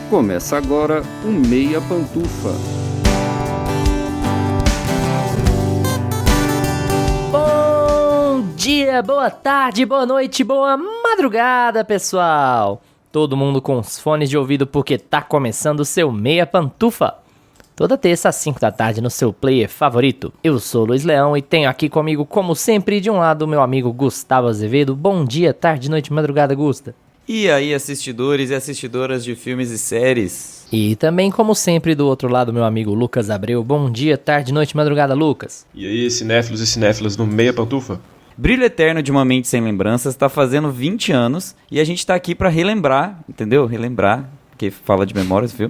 Começa agora o Meia Pantufa. Bom dia, boa tarde, boa noite, boa madrugada, pessoal! Todo mundo com os fones de ouvido porque tá começando o seu Meia Pantufa. Toda terça às 5 da tarde no seu player favorito. Eu sou o Luiz Leão e tenho aqui comigo, como sempre, de um lado, meu amigo Gustavo Azevedo. Bom dia, tarde, noite, madrugada, Gusta. E aí, assistidores e assistidoras de filmes e séries? E também, como sempre, do outro lado, meu amigo Lucas Abreu. Bom dia, tarde, noite, madrugada, Lucas. E aí, cinéfilos e cinéfilas no Meia Pantufa? Brilho Eterno de uma Mente Sem Lembranças tá fazendo 20 anos e a gente tá aqui pra relembrar, entendeu? Relembrar, porque fala de memórias, viu?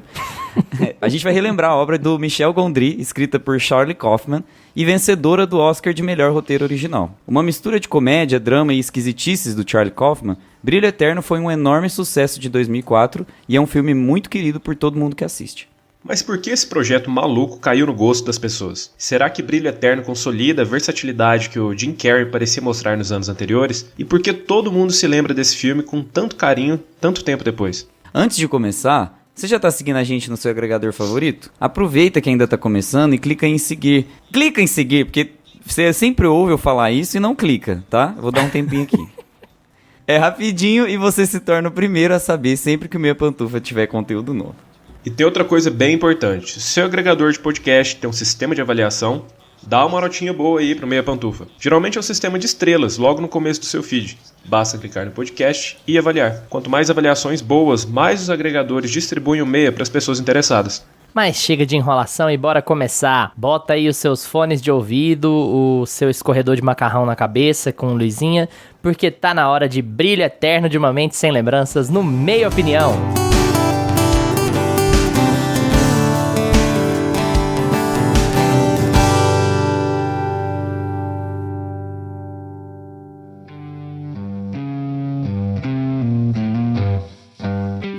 A gente vai relembrar a obra do Michel Gondry, escrita por Charlie Kaufman e vencedora do Oscar de melhor roteiro original. Uma mistura de comédia, drama e esquisitices do Charlie Kaufman, Brilho Eterno foi um enorme sucesso de 2004 e é um filme muito querido por todo mundo que assiste. Mas por que esse projeto maluco caiu no gosto das pessoas? Será que Brilho Eterno consolida a versatilidade que o Jim Carrey parecia mostrar nos anos anteriores? E por que todo mundo se lembra desse filme com tanto carinho, tanto tempo depois? Antes de começar, você já tá seguindo a gente no seu agregador favorito? Aproveita que ainda tá começando e clica em seguir. Clica em seguir, porque você sempre ouve eu falar isso e não clica, tá? Eu vou dar um tempinho aqui. É rapidinho e você se torna o primeiro a saber sempre que o Meia Pantufa tiver conteúdo novo. E tem outra coisa bem importante. Se o seu agregador de podcast tem um sistema de avaliação, dá uma notinha boa aí pro Meia Pantufa. Geralmente é um sistema de estrelas, logo no começo do seu feed. Basta clicar no podcast e avaliar. Quanto mais avaliações boas, mais os agregadores distribuem o Meia para as pessoas interessadas. Mas chega de enrolação e bora começar. Bota aí os seus fones de ouvido, o seu escorredor de macarrão na cabeça com luzinha, porque tá na hora de Brilho Eterno de uma Mente Sem Lembranças no Meia Opinião.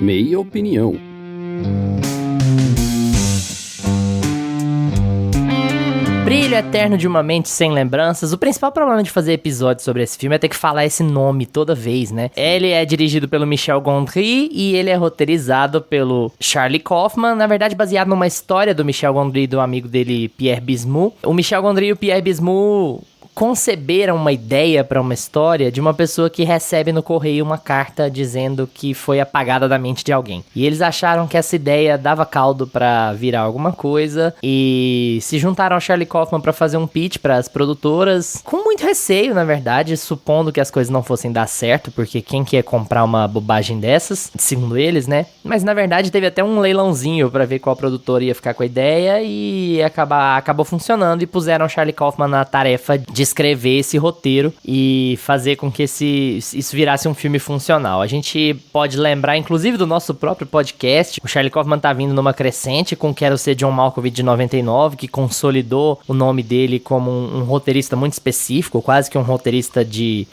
Meia Opinião. Brilho Eterno de uma Mente Sem Lembranças. O principal problema de fazer episódio sobre esse filme é ter que falar esse nome toda vez, né? Ele é dirigido pelo Michel Gondry e ele é roteirizado pelo Charlie Kaufman, na verdade baseado numa história do Michel Gondry e do amigo dele, Pierre Bismuth. O Michel Gondry e o Pierre Bismuth conceberam uma ideia para uma história de uma pessoa que recebe no correio uma carta dizendo que foi apagada da mente de alguém. E eles acharam que essa ideia dava caldo para virar alguma coisa e se juntaram ao Charlie Kaufman para fazer um pitch para as produtoras, com muito receio, na verdade, supondo que as coisas não fossem dar certo, porque quem quer comprar uma bobagem dessas, segundo eles, né? Mas na verdade teve até um leilãozinho para ver qual produtor ia ficar com a ideia e acabou funcionando e puseram o Charlie Kaufman na tarefa de escrever esse roteiro e fazer com que isso virasse um filme funcional. A gente pode lembrar, inclusive, do nosso próprio podcast. O Charlie Kaufman tá vindo numa crescente com Quero Ser John Malkovich de 99, que consolidou o nome dele como um roteirista muito específico, quase que um roteirista de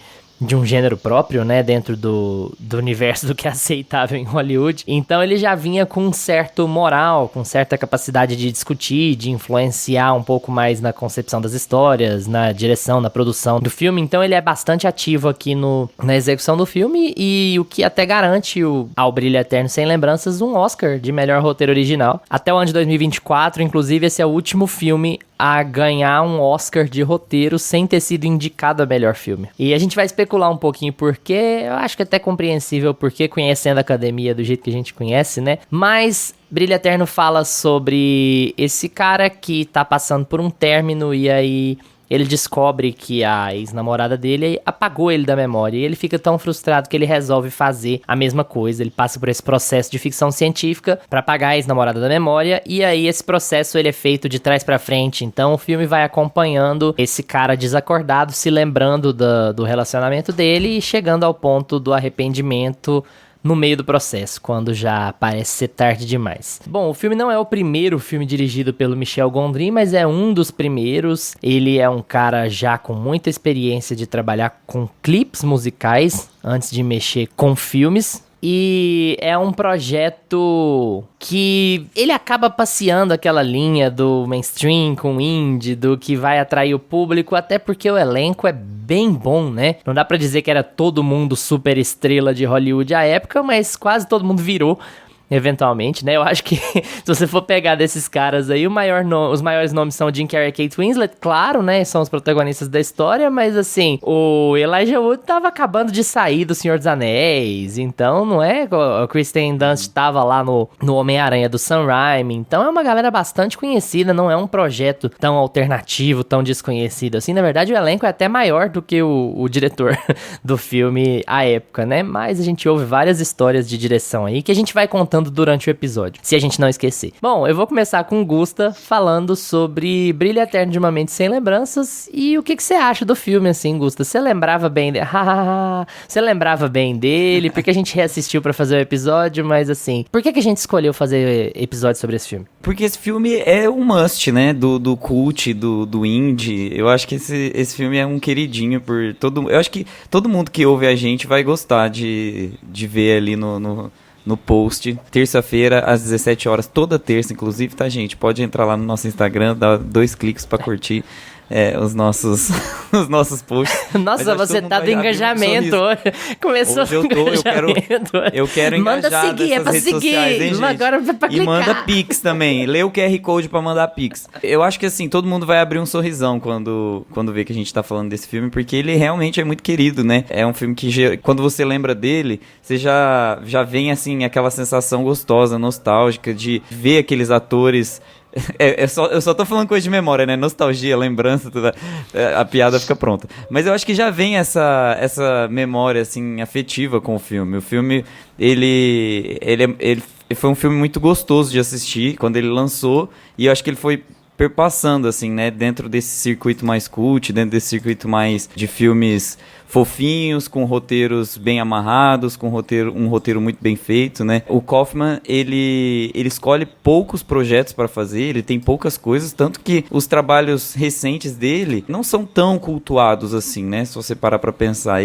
um gênero próprio, né, dentro do universo do que é aceitável em Hollywood. Então ele já vinha com um certo moral, com certa capacidade de discutir, de influenciar um pouco mais na concepção das histórias, na direção, na produção do filme. Então ele é bastante ativo aqui na execução do filme e o que até garante ao Brilho Eterno Sem Lembranças um Oscar de melhor roteiro original. Até o ano de 2024, inclusive, esse é o último filme a ganhar um Oscar de roteiro sem ter sido indicado a melhor filme. E a gente vai especular um pouquinho porque eu acho que é até compreensível porque conhecendo a academia do jeito que a gente conhece, né? Mas Brilho Eterno fala sobre esse cara que tá passando por um término e aí ele descobre que a ex-namorada dele apagou ele da memória e ele fica tão frustrado que ele resolve fazer a mesma coisa. Ele passa por esse processo de ficção científica pra apagar a ex-namorada da memória e aí esse processo ele é feito de trás pra frente. Então o filme vai acompanhando esse cara desacordado, se lembrando do relacionamento dele e chegando ao ponto do arrependimento no meio do processo, quando já parece ser tarde demais. Bom, o filme não é o primeiro filme dirigido pelo Michel Gondry, mas é um dos primeiros. Ele é um cara já com muita experiência de trabalhar com clipes musicais, antes de mexer com filmes. E é um projeto que ele acaba passeando aquela linha do mainstream com indie, do que vai atrair o público, até porque o elenco é bem bom, né? Não dá pra dizer que era todo mundo super estrela de Hollywood à época, mas quase todo mundo virou. eventualmente, né? Eu acho que se você for pegar desses caras aí, os maiores nomes são Jim Carrey e Kate Winslet, claro, né? São os protagonistas da história, mas assim, o Elijah Wood tava acabando de sair do Senhor dos Anéis, então não é? O Kristen Dunst tava lá no Homem-Aranha do Sam Raimi, então é uma galera bastante conhecida, não é um projeto tão alternativo, tão desconhecido assim. Na verdade, o elenco é até maior do que o diretor do filme à época, né? Mas a gente ouve várias histórias de direção aí que a gente vai contando durante o episódio, se a gente não esquecer. Bom, eu vou começar com o Gusta falando sobre Brilho Eterno de uma Mente Sem Lembranças e o que você acha do filme, assim, Gusta? Você lembrava bem dele? Você lembrava bem dele? Porque a gente reassistiu pra fazer o episódio, mas assim, por que a gente escolheu fazer episódio sobre esse filme? Porque esse filme é um must, né? Do cult, do indie. Eu acho que esse filme é um queridinho por todo... Eu acho que todo mundo que ouve a gente vai gostar de ver ali no post, terça-feira, às 17 horas, toda terça, inclusive, tá, gente? Pode entrar lá no nosso Instagram, dar 2 cliques pra curtir os nossos posts. Nossa, você tá do engajamento hoje. Começou hoje eu tô, eu quero engajar. Manda seguir, é pra seguir. Sociais, hein, gente? Agora é pra clicar. E manda Pix também. Lê o QR Code pra mandar Pix. Eu acho que assim, todo mundo vai abrir um sorrisão quando vê que a gente tá falando desse filme, porque ele realmente é muito querido, né? É um filme que, quando você lembra dele, você já vem assim, aquela sensação gostosa, nostálgica, de ver aqueles atores... Eu só tô falando coisa de memória, né? Nostalgia, lembrança, tudo, a piada fica pronta. Mas eu acho que já vem essa memória, assim, afetiva com o filme. O filme, ele foi um filme muito gostoso de assistir quando ele lançou, e eu acho que ele foi perpassando, assim, né? Dentro desse circuito mais cult, dentro desse circuito mais de filmes fofinhos, com roteiros bem amarrados, com um roteiro muito bem feito, né? O Kaufman, ele escolhe poucos projetos para fazer, ele tem poucas coisas, tanto que os trabalhos recentes dele não são tão cultuados assim, né? Se você parar para pensar,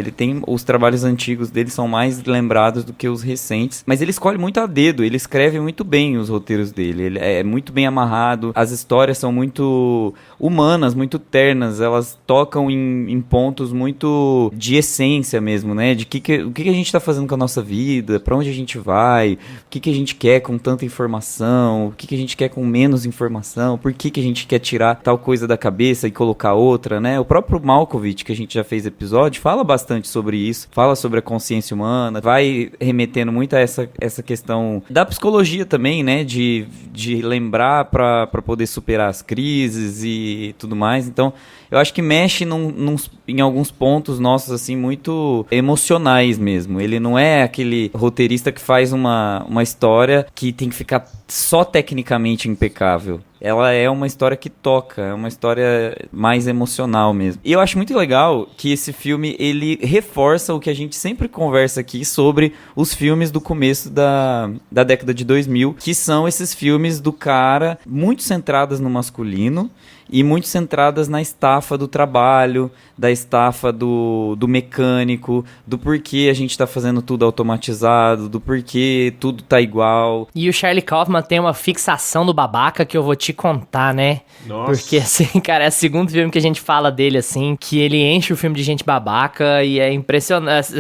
os trabalhos antigos dele são mais lembrados do que os recentes, mas ele escolhe muito a dedo, ele escreve muito bem os roteiros dele, ele é muito bem amarrado, as histórias são muito humanas, muito ternas, elas tocam em pontos muito de essência mesmo, né? De o que a gente tá fazendo com a nossa vida, pra onde a gente vai, o que a gente quer com tanta informação, o que a gente quer com menos informação, por que a gente quer tirar tal coisa da cabeça e colocar outra, né? O próprio Malkovich, que a gente já fez episódio, fala bastante sobre isso, fala sobre a consciência humana, vai remetendo muito a essa questão da psicologia também, né? De lembrar pra poder superar as crises e tudo mais. Então, eu acho que mexe em alguns pontos nossos, assim, muito emocionais mesmo. Ele não é aquele roteirista que faz uma história que tem que ficar só tecnicamente impecável. Ela é uma história que toca, é uma história mais emocional mesmo. E eu acho muito legal que esse filme, ele reforça o que a gente sempre conversa aqui sobre os filmes do começo da década de 2000, que são esses filmes do cara muito centrados no masculino e muito centradas na estafa do trabalho, da estafa do mecânico, do porquê a gente tá fazendo tudo automatizado, do porquê tudo tá igual. E o Charlie Kaufman tem uma fixação do babaca que eu vou te contar, né? Nossa. Porque, assim, cara, é o segundo filme que a gente fala dele, assim, que ele enche o filme de gente babaca e é impressionante.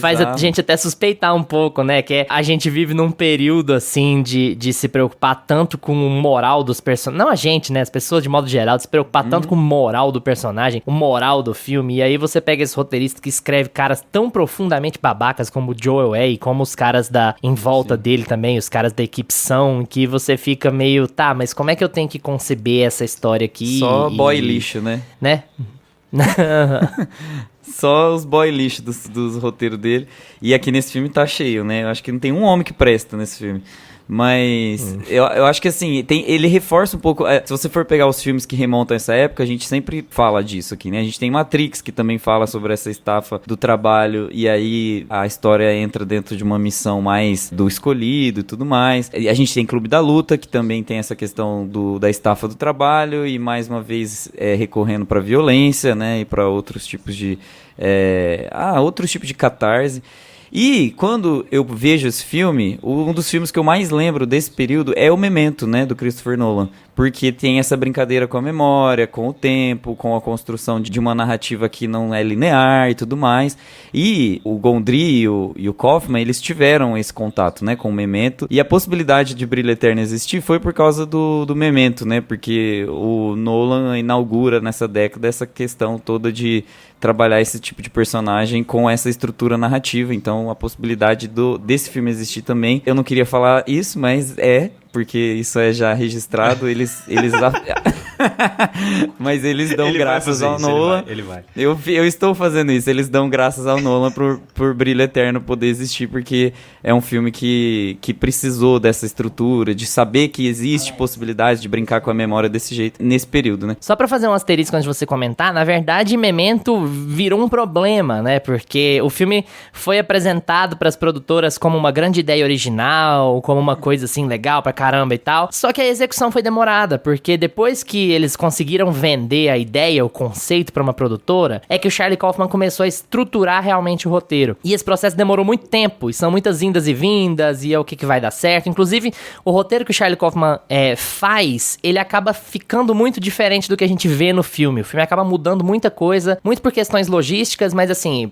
Faz a gente até suspeitar um pouco, né? Que a gente vive num período, assim, de se preocupar tanto com o moral dos personagens. Não a gente, né? As pessoas de modo geral, de se preocupar tanto com o moral do personagem, o moral do filme. E aí você pega esse roteirista que escreve caras tão profundamente babacas como o Joel é e como os caras em volta dele também, os caras da equipe são, que você fica meio, tá, mas como é que eu tenho que conceber essa história aqui? Só boy lixo, né? Né? Só os boy lixo dos roteiros dele. E aqui nesse filme tá cheio, né? Eu acho que não tem um homem que presta nesse filme. Mas eu acho que assim, ele reforça um pouco. Se você for pegar os filmes que remontam a essa época, a gente sempre fala disso aqui, né? A gente tem Matrix, que também fala sobre essa estafa do trabalho, e aí a história entra dentro de uma missão mais do escolhido e tudo mais. E a gente tem Clube da Luta, que também tem essa questão da estafa do trabalho, e mais uma vez recorrendo pra violência, né? E pra outros tipos de catarse. E quando eu vejo esse filme, um dos filmes que eu mais lembro desse período é o Memento, né, do Christopher Nolan. porque tem essa brincadeira com a memória, com o tempo, com a construção de uma narrativa que não é linear e tudo mais. E o Gondry e o Kaufman, eles tiveram esse contato, né, com o Memento. E a possibilidade de Brilho Eterno existir foi por causa do Memento, né, porque o Nolan inaugura nessa década essa questão toda de trabalhar esse tipo de personagem com essa estrutura narrativa. Então, a possibilidade desse filme existir também. Eu não queria falar isso, mas porque isso é já registrado. Eles mas eles dão graças ao Nolan. Ele vai. Eu estou fazendo isso. Eles dão graças ao Nolan por Brilho Eterno poder existir, porque é um filme que precisou dessa estrutura, de saber que existe possibilidade de brincar com a memória desse jeito, nesse período, né? Só pra fazer um asterisco antes de você comentar, na verdade, Memento virou um problema, né? Porque o filme foi apresentado pras produtoras como uma grande ideia original, como uma coisa assim legal pra caramba e tal. Só que a execução foi demorada, porque depois que eles conseguiram vender a ideia, o conceito pra uma produtora, é que o Charlie Kaufman começou a estruturar realmente o roteiro. E esse processo demorou muito tempo, e são muitas indas e vindas, e é o que vai dar certo. Inclusive, o roteiro que o Charlie Kaufman faz, ele acaba ficando muito diferente do que a gente vê no filme. O filme acaba mudando muita coisa, muito por questões logísticas, mas assim,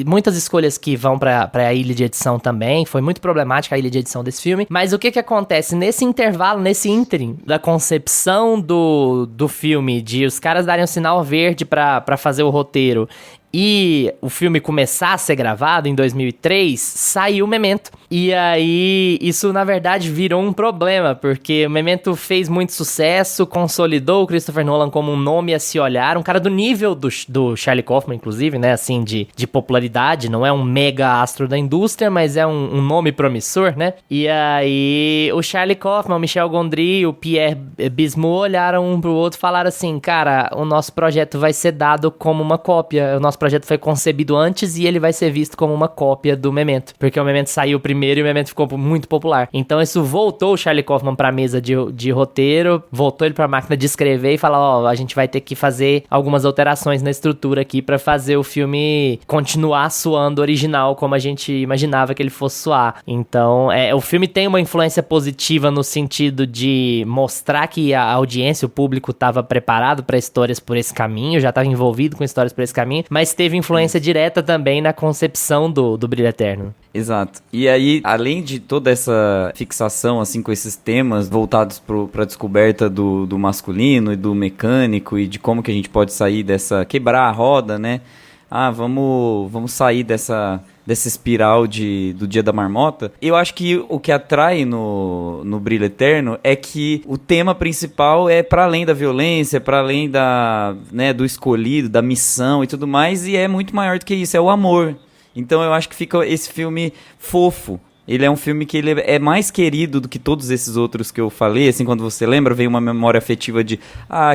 muitas escolhas que vão pra ilha de edição também. Foi muito problemática a ilha de edição desse filme. Mas o que acontece? Nesse intervalo, nesse ínterim da concepção do filme, de os caras darem um sinal verde pra fazer o roteiro e o filme começar a ser gravado em 2003, saiu o Memento. E aí, isso na verdade virou um problema, porque o Memento fez muito sucesso, consolidou o Christopher Nolan como um nome a se olhar, um cara do nível do Charlie Kaufman, inclusive, né, assim, de popularidade, não é um mega astro da indústria, mas é um nome promissor, né? E aí, o Charlie Kaufman, o Michel Gondry, o Pierre Bismuth olharam um pro outro e falaram assim, cara, o nosso projeto vai ser dado como uma cópia, o nosso projeto foi concebido antes e ele vai ser visto como uma cópia do Memento, porque o Memento saiu primeiro e o Memento ficou muito popular. Então isso voltou o Charlie Kaufman pra mesa de roteiro, voltou ele pra máquina de escrever e falar, a gente vai ter que fazer algumas alterações na estrutura aqui pra fazer o filme continuar soando original como a gente imaginava que ele fosse soar. Então, o filme tem uma influência positiva no sentido de mostrar que a audiência, o público estava preparado pra histórias por esse caminho, já estava envolvido com histórias por esse caminho, mas teve influência direta também na concepção do Brilho Eterno. Exato. E aí, além de toda essa fixação, assim, com esses temas voltados pra descoberta do masculino e do mecânico e de como que a gente pode sair dessa... quebrar a roda, né? Vamos sair dessa espiral do Dia da Marmota. Eu acho que o que atrai no Brilho Eterno é que o tema principal é para além da violência, para além do escolhido, da missão e tudo mais, e é muito maior do que isso, é o amor. Então eu acho que fica esse filme fofo. Ele é um filme que ele é mais querido do que todos esses outros que eu falei, assim, quando você lembra, vem uma memória afetiva de,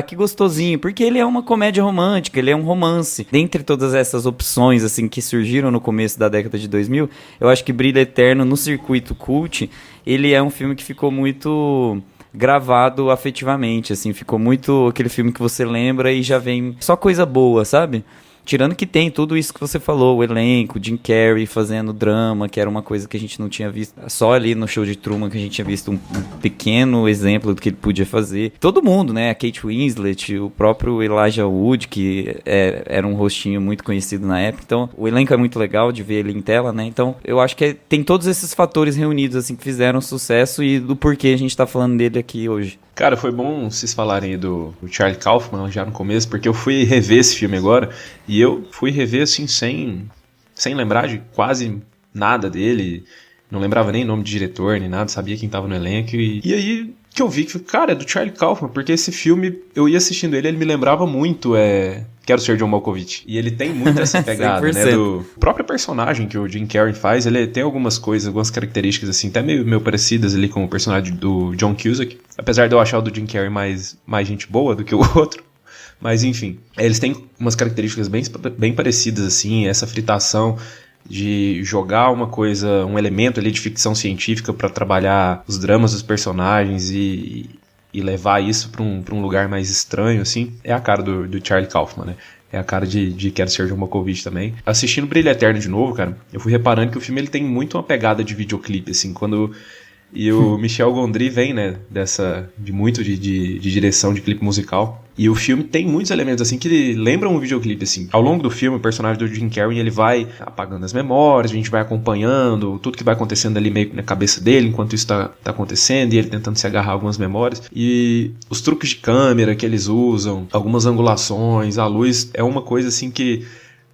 que gostosinho, porque ele é uma comédia romântica, ele é um romance. Dentre todas essas opções, assim, que surgiram no começo da década de 2000, eu acho que Brilho Eterno, no circuito cult, ele é um filme que ficou muito gravado afetivamente, assim, ficou muito aquele filme que você lembra e já vem só coisa boa, sabe? Tirando que tem tudo isso que você falou, o elenco, Jim Carrey fazendo drama, que era uma coisa que a gente não tinha visto. Só ali no Show de Truman que a gente tinha visto um pequeno exemplo do que ele podia fazer. Todo mundo, né? A Kate Winslet, o próprio Elijah Wood, que era um rostinho muito conhecido na época. Então, o elenco é muito legal de ver ele em tela, né? Então, eu acho que tem todos esses fatores reunidos, assim, que fizeram sucesso e do porquê a gente tá falando dele aqui hoje. Cara, foi bom vocês falarem aí do Charlie Kaufman já no começo, porque eu fui rever esse filme agora, e eu fui rever assim sem lembrar de quase nada dele, não lembrava nem nome de diretor, nem nada, sabia quem tava no elenco, e aí que eu vi que, cara, é do Charlie Kaufman, porque esse filme, eu ia assistindo ele me lembrava muito, Quero Ser John Malkovich. E ele tem muito essa pegada, né? Do próprio personagem que o Jim Carrey faz, ele tem algumas coisas, algumas características, assim, até meio parecidas ali com o personagem do John Cusack. Apesar de eu achar o do Jim Carrey mais gente boa do que o outro. Mas, enfim, eles têm umas características bem parecidas, assim, essa fritação de jogar uma coisa, um elemento ali de ficção científica para trabalhar os dramas dos personagens e levar isso pra um lugar mais estranho, assim, é a cara do Charlie Kaufman, né? É a cara de Quero Ser John Malkovich também. Assistindo Brilho Eterno de novo, cara, eu fui reparando que o filme ele tem muito uma pegada de videoclipe, assim, quando E o Michel Gondry vem, né, de direção de clipe musical. E o filme tem muitos elementos, assim, que lembram um videoclipe, assim. Ao longo do filme, o personagem do Jim Carrey, ele vai apagando as memórias, a gente vai acompanhando tudo que vai acontecendo ali meio que na cabeça dele, enquanto isso tá acontecendo, e ele tentando se agarrar a algumas memórias. E os truques de câmera que eles usam, algumas angulações, a luz, é uma coisa, assim, que...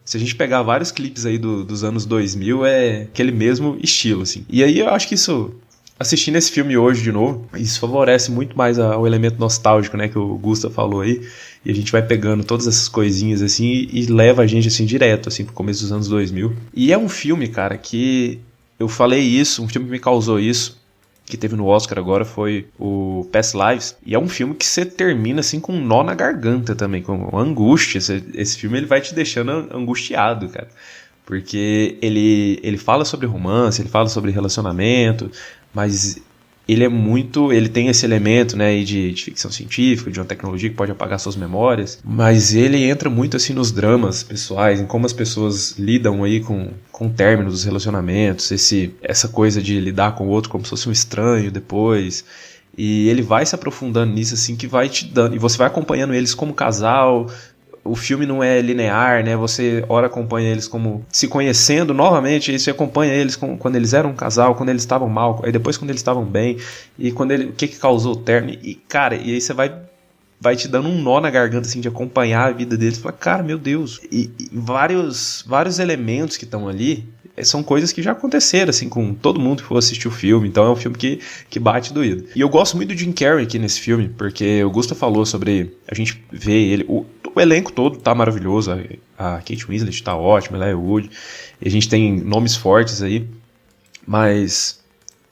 Se a gente pegar vários clipes aí dos anos 2000, é aquele mesmo estilo, assim. E aí eu acho que isso... Assistindo esse filme hoje de novo, isso favorece muito mais o elemento nostálgico, né, que o Gusta falou aí, e a gente vai pegando todas essas coisinhas, assim, e leva a gente, assim, direto, assim, pro começo dos anos 2000. E é um filme, cara, que eu falei isso, um filme que me causou isso, que teve no Oscar agora, foi o Past Lives, e é um filme que você termina, assim, com um nó na garganta também, com angústia. Esse filme, ele vai te deixando angustiado, cara, porque ele fala sobre romance, ele fala sobre relacionamento, mas ele tem esse elemento, né, de ficção científica, de uma tecnologia que pode apagar suas memórias, mas ele entra muito assim nos dramas pessoais, em como as pessoas lidam aí com o término dos relacionamentos, essa coisa de lidar com o outro como se fosse um estranho depois. E ele vai se aprofundando nisso, assim, que vai te dando, e você vai acompanhando eles como casal. O filme não é linear, né? Você, ora, acompanha eles como se conhecendo novamente, e você acompanha eles quando eles eram um casal, quando eles estavam mal, aí depois quando eles estavam bem, e o que causou o término. E, cara, e aí você vai te dando um nó na garganta, assim, de acompanhar a vida deles. Você fala, cara, meu Deus. E vários elementos que estão ali são coisas que já aconteceram, assim, com todo mundo que for assistir o filme. Então é um filme que bate doído. E eu gosto muito do Jim Carrey aqui nesse filme, porque o Gusta falou sobre... A gente vê ele... O elenco todo tá maravilhoso. A Kate Winslet tá ótima, ela é Wood. E a gente tem nomes fortes aí. Mas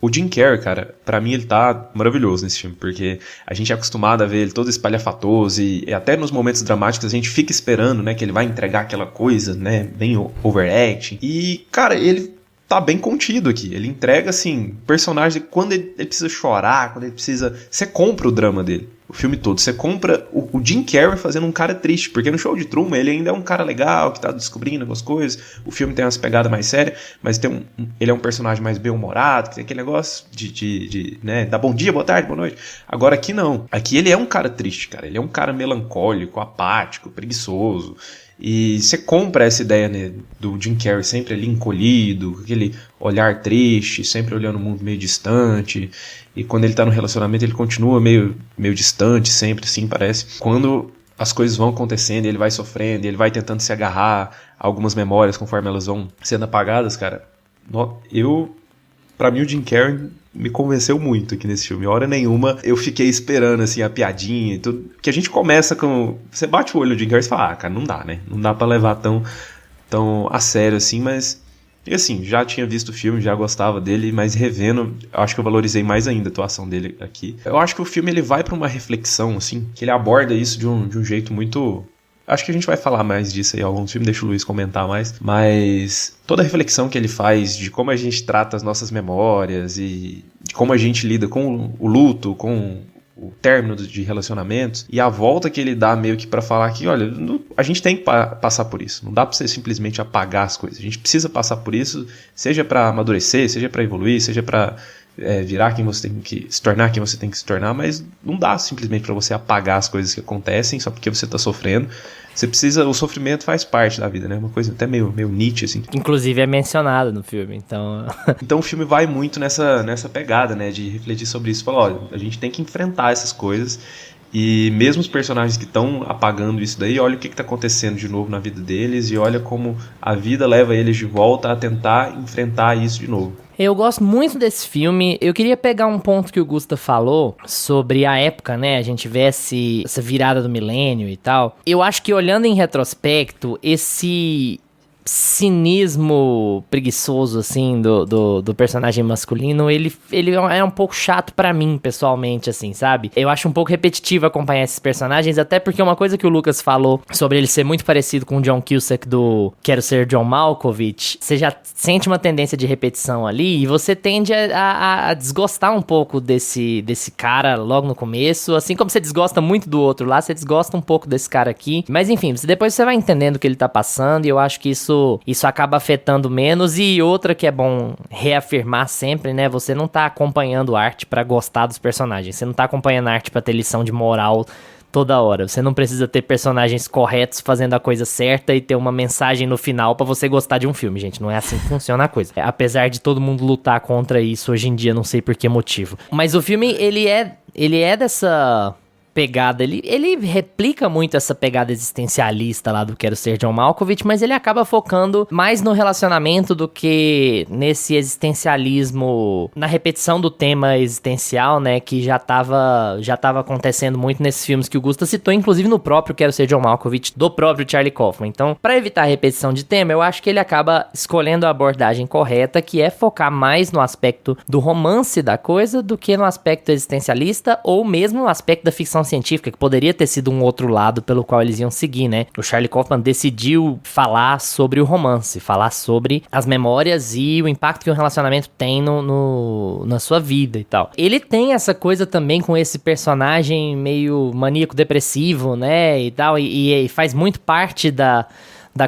o Jim Carrey, cara, pra mim ele tá maravilhoso nesse filme, porque a gente é acostumado a ver ele todo espalhafatoso e até nos momentos dramáticos a gente fica esperando, né, que ele vai entregar aquela coisa, né, bem overacting. E, cara, ele tá bem contido aqui. Ele entrega, assim, personagem quando ele precisa chorar, quando ele precisa... Você compra o drama dele, o filme todo. Você compra o Jim Carrey fazendo um cara triste, porque no Show de Truman ele ainda é um cara legal, que tá descobrindo algumas coisas. O filme tem umas pegadas mais sérias, mas ele é um personagem mais bem-humorado, que tem aquele negócio de né, dar bom dia, boa tarde, boa noite. Agora aqui não. Aqui ele é um cara triste, cara. Ele é um cara melancólico, apático, preguiçoso. E você compra essa ideia, né, do Jim Carrey sempre ali encolhido, com aquele olhar triste, sempre olhando o mundo meio distante. E quando ele tá no relacionamento, ele continua meio distante, sempre assim, parece. Quando as coisas vão acontecendo, ele vai sofrendo, ele vai tentando se agarrar a algumas memórias conforme elas vão sendo apagadas, cara. Pra mim, o Jim Carrey me convenceu muito aqui nesse filme. Hora nenhuma eu fiquei esperando, assim, a piadinha e tudo. Que a gente começa com... Você bate o olho no Jim Carrey e fala, cara, não dá, né? Não dá pra levar tão a sério assim, mas... E assim, já tinha visto o filme, já gostava dele, mas revendo, acho que eu valorizei mais ainda a atuação dele aqui. Eu acho que o filme ele vai pra uma reflexão, assim, que ele aborda isso de um jeito muito... Acho que a gente vai falar mais disso aí ao longo do filme, deixa o Luiz comentar mais. Mas toda a reflexão que ele faz de como a gente trata as nossas memórias e de como a gente lida com o luto, com o término de relacionamentos, e a volta que ele dá meio que pra falar que, olha, a gente tem que passar por isso. Não dá pra você simplesmente apagar as coisas. A gente precisa passar por isso, seja pra amadurecer, seja pra evoluir, seja pra... virar quem você tem que se tornar, quem você tem que se tornar, mas não dá simplesmente pra você apagar as coisas que acontecem só porque você tá sofrendo. Você precisa, o sofrimento faz parte da vida, né? Uma coisa até meio Nietzsche, assim. Inclusive é mencionado no filme, então... Então o filme vai muito nessa pegada, né? De refletir sobre isso. Falar, olha, a gente tem que enfrentar essas coisas. E mesmo os personagens que estão apagando isso daí, olha o que está acontecendo de novo na vida deles e olha como a vida leva eles de volta a tentar enfrentar isso de novo. Eu gosto muito desse filme. Eu queria pegar um ponto que o Gusta falou sobre a época, né? A gente vê essa virada do milênio e tal. Eu acho que olhando em retrospecto, esse cinismo preguiçoso, assim, do personagem masculino, ele é um pouco chato pra mim, pessoalmente, assim, sabe? Eu acho um pouco repetitivo acompanhar esses personagens, até porque uma coisa que o Lucas falou sobre ele ser muito parecido com o John Cusack do Quero Ser John Malkovich, você já sente uma tendência de repetição ali, e você tende a desgostar um pouco desse cara logo no começo, assim como você desgosta muito do outro lá, você desgosta um pouco desse cara aqui, mas enfim, depois você vai entendendo o que ele tá passando, e eu acho que isso isso acaba afetando menos. E outra que é bom reafirmar sempre, né? Você não tá acompanhando arte pra gostar dos personagens. Você não tá acompanhando arte pra ter lição de moral toda hora. Você não precisa ter personagens corretos fazendo a coisa certa e ter uma mensagem no final pra você gostar de um filme, gente. Não é assim que funciona a coisa. Apesar de todo mundo lutar contra isso hoje em dia, não sei por que motivo. Mas o filme, ele é dessa pegada, ele replica muito essa pegada existencialista lá do Quero Ser John Malkovich, mas ele acaba focando mais no relacionamento do que nesse existencialismo, na repetição do tema existencial, né, que já tava acontecendo muito nesses filmes que o Gusta citou, inclusive no próprio Quero Ser John Malkovich, do próprio Charlie Kaufman. Então, pra evitar a repetição de tema, eu acho que ele acaba escolhendo a abordagem correta, que é focar mais no aspecto do romance da coisa do que no aspecto existencialista ou mesmo no aspecto da ficção científica, que poderia ter sido um outro lado pelo qual eles iam seguir, né? O Charlie Kaufman decidiu falar sobre o romance, falar sobre as memórias e o impacto que um relacionamento tem na sua vida e tal. Ele tem essa coisa também com esse personagem meio maníaco-depressivo, né? E tal, e faz muito parte da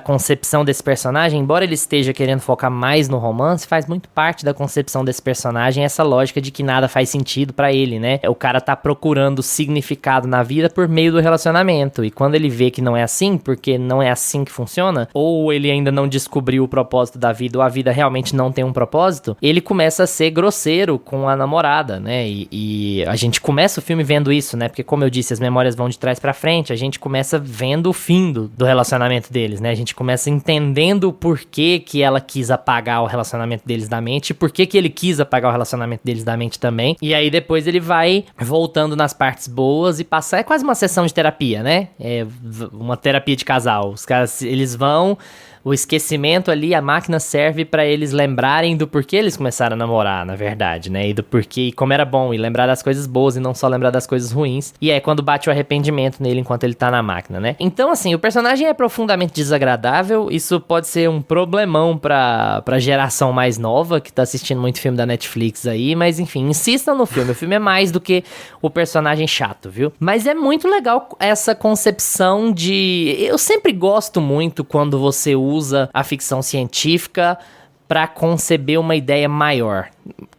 concepção desse personagem, embora ele esteja querendo focar mais no romance, faz muito parte da concepção desse personagem essa lógica de que nada faz sentido pra ele, né? O cara tá procurando significado na vida por meio do relacionamento, e quando ele vê que não é assim, porque não é assim que funciona, ou ele ainda não descobriu o propósito da vida, ou a vida realmente não tem um propósito, ele começa a ser grosseiro com a namorada, né? E a gente começa o filme vendo isso, né? Porque como eu disse, as memórias vão de trás pra frente, a gente começa vendo o fim do relacionamento deles, né? A gente começa entendendo o porquê que ela quis apagar o relacionamento deles da mente, e por que ele quis apagar o relacionamento deles da mente também. E aí depois ele vai voltando nas partes boas e passar. É quase uma sessão de terapia, né? É uma terapia de casal. Os caras, eles vão. O esquecimento ali, a máquina serve pra eles lembrarem do porquê eles começaram a namorar, na verdade, né? E do porquê, e como era bom, e lembrar das coisas boas e não só lembrar das coisas ruins. E é quando bate o arrependimento nele enquanto ele tá na máquina, né? Então, assim, o personagem é profundamente desagradável. Isso pode ser um problemão pra geração mais nova, que tá assistindo muito filme da Netflix aí. Mas, enfim, insistam no filme. O filme é mais do que o personagem chato, viu? Mas é muito legal essa concepção de... Eu sempre gosto muito quando você usa a ficção científica para conceber uma ideia maior.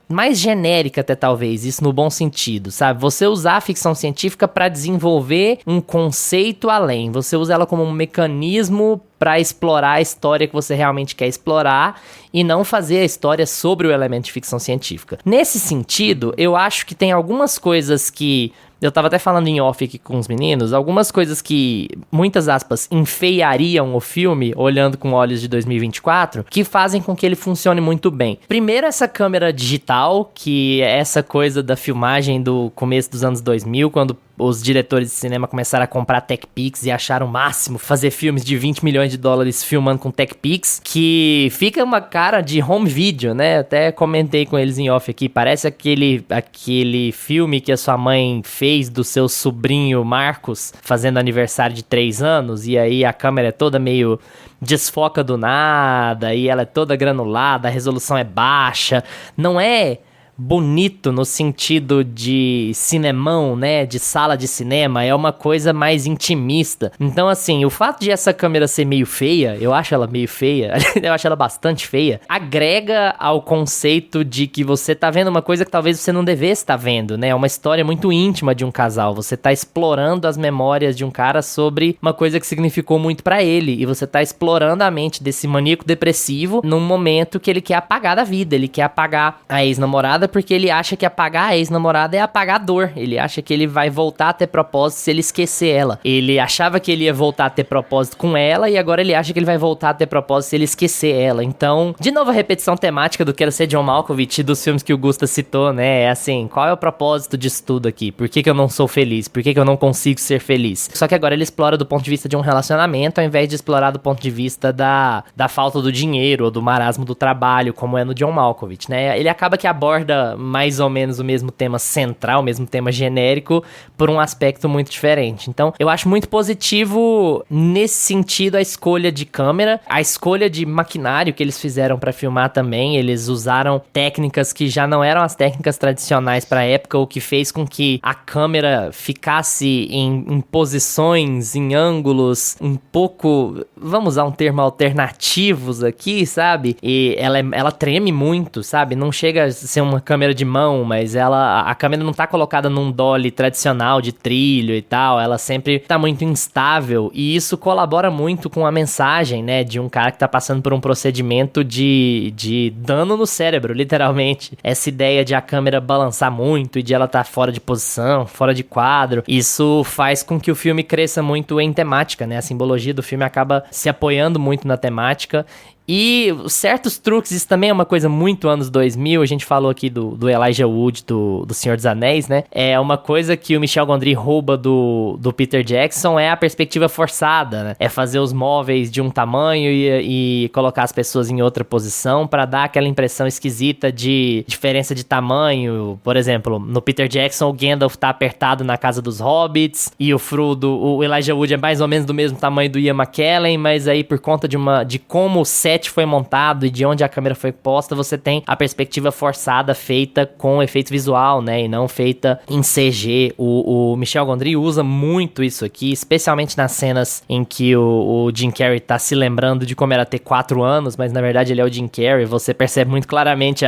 Mais genérica até talvez, isso no bom sentido, sabe? Você usar a ficção científica para desenvolver um conceito além. Você usa ela como um mecanismo para explorar a história que você realmente quer explorar e não fazer a história sobre o elemento de ficção científica. Nesse sentido, eu acho que tem algumas coisas que... Eu tava até falando em off aqui com os meninos, algumas coisas que, muitas aspas, enfeiariam o filme, olhando com olhos de 2024, que fazem com que ele funcione muito bem. Primeiro, essa câmera digital, que é essa coisa da filmagem do começo dos anos 2000, quando os diretores de cinema começaram a comprar TechPix e acharam o máximo fazer filmes de 20 milhões de dólares filmando com TechPix, que fica uma cara de home video, né? Até comentei com eles em off aqui, parece aquele filme que a sua mãe fez do seu sobrinho Marcos fazendo aniversário de 3 anos, e aí a câmera é toda meio desfoca do nada, e ela é toda granulada, a resolução é baixa, não é bonito no sentido de cinemão, né, de sala de cinema, é uma coisa mais intimista. Então, assim, o fato de essa câmera ser meio feia, eu acho ela meio feia, eu acho ela bastante feia, agrega ao conceito de que você tá vendo uma coisa que talvez você não devesse estar vendo, né, é uma história muito íntima de um casal, você tá explorando as memórias de um cara sobre uma coisa que significou muito pra ele, e você tá explorando a mente desse maníaco depressivo num momento que ele quer apagar da vida, ele quer apagar a ex-namorada porque ele acha que apagar a ex-namorada é apagar a dor. Ele acha que ele vai voltar a ter propósito se ele esquecer ela. Ele achava que ele ia voltar a ter propósito com ela e agora ele acha que ele vai voltar a ter propósito se ele esquecer ela. Então, de novo a repetição temática do Quero Ser John Malkovich e dos filmes que o Gusta citou, né? É assim, qual é o propósito disso tudo aqui? Por que eu não sou feliz? Por que eu não consigo ser feliz? Só que agora ele explora do ponto de vista de um relacionamento ao invés de explorar do ponto de vista da falta do dinheiro ou do marasmo do trabalho, como é no John Malkovich, né? Ele acaba que aborda aborda mais ou menos o mesmo tema central, o mesmo tema genérico, por um aspecto muito diferente. Então, eu acho muito positivo nesse sentido a escolha de câmera, a escolha de maquinário que eles fizeram pra filmar também. Eles usaram técnicas que já não eram as técnicas tradicionais pra época, o que fez com que a câmera ficasse em posições, em ângulos um pouco, vamos usar um termo, alternativos aqui, sabe? E ela treme muito, sabe? Não chega a ser uma câmera de mão, mas a câmera não tá colocada num dolly tradicional de trilho e tal, ela sempre tá muito instável, e isso colabora muito com a mensagem, né, de um cara que tá passando por um procedimento de dano no cérebro, literalmente. Essa ideia de a câmera balançar muito e de ela tá fora de posição, fora de quadro, isso faz com que o filme cresça muito em temática, né? A simbologia do filme acaba se apoiando muito na temática. E certos truques, isso também é uma coisa muito anos 2000, a gente falou aqui do Elijah Wood, do Senhor dos Anéis, né? É uma coisa que o Michel Gondry rouba do Peter Jackson, é a perspectiva forçada, né? É fazer os móveis de um tamanho e colocar as pessoas em outra posição pra dar aquela impressão esquisita de diferença de tamanho. Por exemplo, no Peter Jackson, o Gandalf tá apertado na casa dos hobbits, e o Elijah Wood é mais ou menos do mesmo tamanho do Ian McKellen, mas aí por conta de como o set foi montado e de onde a câmera foi posta, você tem a perspectiva forçada feita com efeito visual, né, e não feita em CG. O Michel Gondry usa muito isso aqui, especialmente nas cenas em que o Jim Carrey tá se lembrando de como era ter 4 anos, mas na verdade ele é o Jim Carrey. Você percebe muito claramente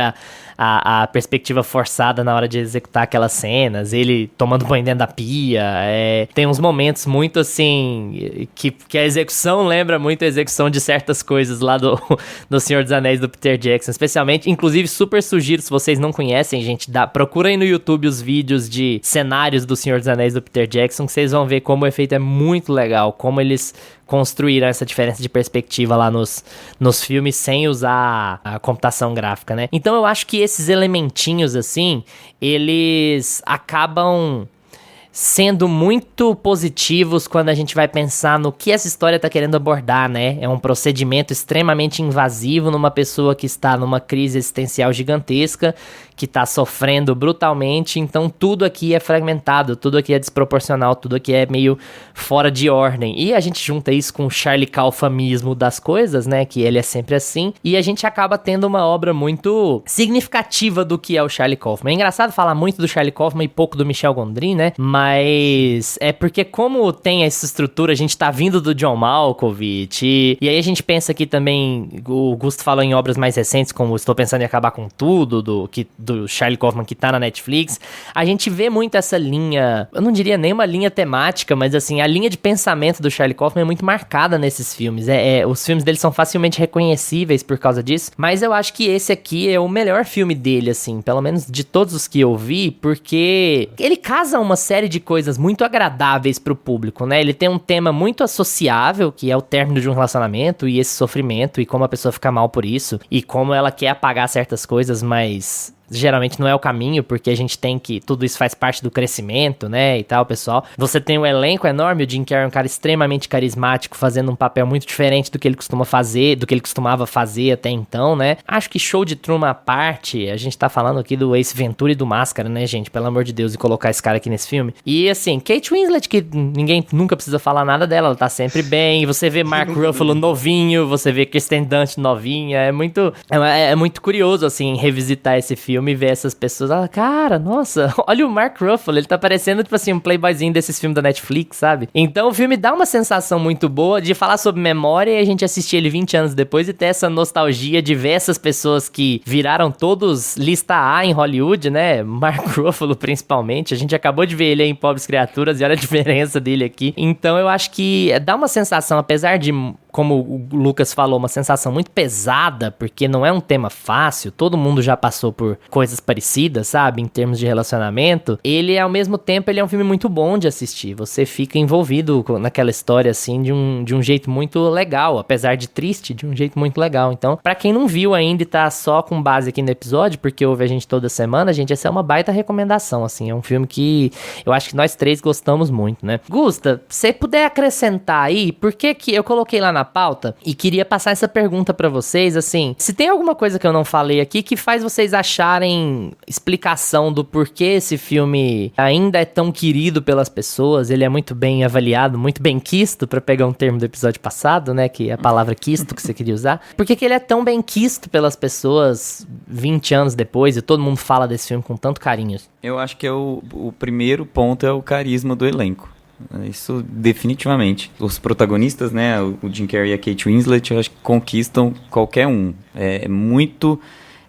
a perspectiva forçada na hora de executar aquelas cenas, ele tomando banho dentro da pia. Tem uns momentos muito assim que a execução lembra muito a execução de certas coisas lá do Senhor dos Anéis do Peter Jackson, especialmente. Inclusive, super sugiro, se vocês não conhecem, gente, procura aí no YouTube os vídeos de cenários do Senhor dos Anéis do Peter Jackson, que vocês vão ver como o efeito é muito legal, como eles construíram essa diferença de perspectiva lá nos filmes sem usar a computação gráfica, né? Então eu acho que esses elementinhos, assim, eles acabam sendo muito positivos quando a gente vai pensar no que essa história tá querendo abordar, né? É um procedimento extremamente invasivo numa pessoa que está numa crise existencial gigantesca, que tá sofrendo brutalmente, então tudo aqui é fragmentado, tudo aqui é desproporcional, tudo aqui é meio fora de ordem. E a gente junta isso com o Charlie Kaufmanismo das coisas, né? Que ele é sempre assim, e a gente acaba tendo uma obra muito significativa do que é o Charlie Kaufman. É engraçado falar muito do Charlie Kaufman e pouco do Michel Gondry, né? Mas é porque como tem essa estrutura, a gente tá vindo do John Malkovich, e aí a gente pensa aqui também, o Gusto falou em obras mais recentes, como Estou Pensando em Acabar com Tudo, do Charlie Kaufman, que tá na Netflix. A gente vê muito essa linha, eu não diria nem uma linha temática, mas assim, a linha de pensamento do Charlie Kaufman é muito marcada nesses filmes. Os filmes dele são facilmente reconhecíveis por causa disso, mas eu acho que esse aqui é o melhor filme dele, assim, pelo menos de todos os que eu vi, porque ele casa uma série de coisas muito agradáveis pro público, né? Ele tem um tema muito associável, que é o término de um relacionamento e esse sofrimento, e como a pessoa fica mal por isso, e como ela quer apagar certas coisas, mas geralmente não é o caminho, porque a gente tem que... Tudo isso faz parte do crescimento, né, e tal, pessoal. Você tem um elenco enorme, o Jim Carrey é um cara extremamente carismático, fazendo um papel muito diferente do que ele costuma fazer, do que ele costumava fazer até então, né. Acho que Show de Truman à parte, a gente tá falando aqui do Ace Ventura e do Máscara, né, gente, pelo amor de Deus, e colocar esse cara aqui nesse filme. E, assim, Kate Winslet, que ninguém nunca precisa falar nada dela, ela tá sempre bem, você vê Mark Ruffalo novinho, você vê Kirsten Dunst novinha, é muito curioso, assim, revisitar esse filme e ver essas pessoas, cara, nossa, olha o Mark Ruffalo, ele tá parecendo, tipo assim, um playboyzinho desses filmes da Netflix, sabe? Então o filme dá uma sensação muito boa de falar sobre memória e a gente assistir ele 20 anos depois e ter essa nostalgia de ver essas pessoas que viraram todos lista A em Hollywood, né? Mark Ruffalo, principalmente, a gente acabou de ver ele aí em Pobres Criaturas e olha a diferença dele aqui. Então eu acho que dá uma sensação, apesar de, como o Lucas falou, uma sensação muito pesada, porque não é um tema fácil, todo mundo já passou por coisas parecidas, sabe, em termos de relacionamento. Ele, ao mesmo tempo, ele é um filme muito bom de assistir, você fica envolvido naquela história, assim, de um jeito muito legal, apesar de triste, de um jeito muito legal. Então, pra quem não viu ainda e tá só com base aqui no episódio, porque ouve a gente toda semana, gente, essa é uma baita recomendação, assim, é um filme que eu acho que nós três gostamos muito, né. Gusta, se puder acrescentar aí, por que eu coloquei lá na pauta e queria passar essa pergunta pra vocês, assim, se tem alguma coisa que eu não falei aqui que faz vocês acharem explicação do porquê esse filme ainda é tão querido pelas pessoas, ele é muito bem avaliado, muito bem quisto, pra pegar um termo do episódio passado, né, que é a palavra quisto que você queria usar. Por que ele é tão bem quisto pelas pessoas 20 anos depois e todo mundo fala desse filme com tanto carinho? Eu acho que o primeiro ponto é o carisma do elenco. Isso definitivamente. Os protagonistas, né, o Jim Carrey e a Kate Winslet, eu acho que conquistam qualquer um.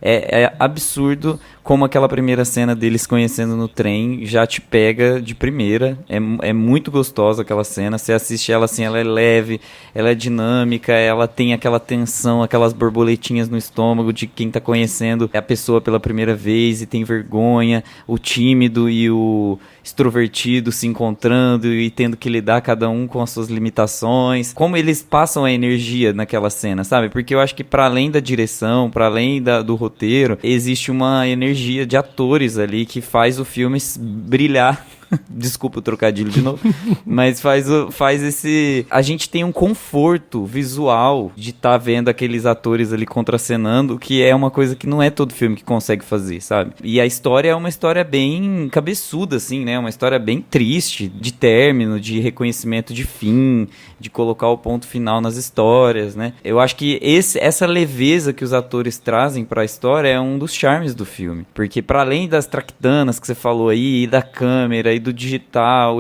É absurdo como aquela primeira cena deles conhecendo no trem já te pega de primeira. É muito gostosa aquela cena. Você assiste ela assim, ela é leve, ela é dinâmica, ela tem aquela tensão, aquelas borboletinhas no estômago de quem tá conhecendo a pessoa pela primeira vez e tem vergonha, o tímido e o extrovertido se encontrando e tendo que lidar cada um com as suas limitações. Como eles passam a energia naquela cena, sabe? Porque eu acho que para além da direção, para além do roteiro, existe uma energia de atores ali que faz o filme brilhar. Desculpa o trocadilho de novo, mas faz esse... A gente tem um conforto visual de estar vendo aqueles atores ali contracenando, que é uma coisa que não é todo filme que consegue fazer, sabe? E a história é uma história bem cabeçuda, assim, né? Uma história bem triste, de término, de reconhecimento de fim, de colocar o ponto final nas histórias, né? Eu acho que essa leveza que os atores trazem pra história é um dos charmes do filme, porque para além das traquitanas que você falou aí, e da câmera, do digital,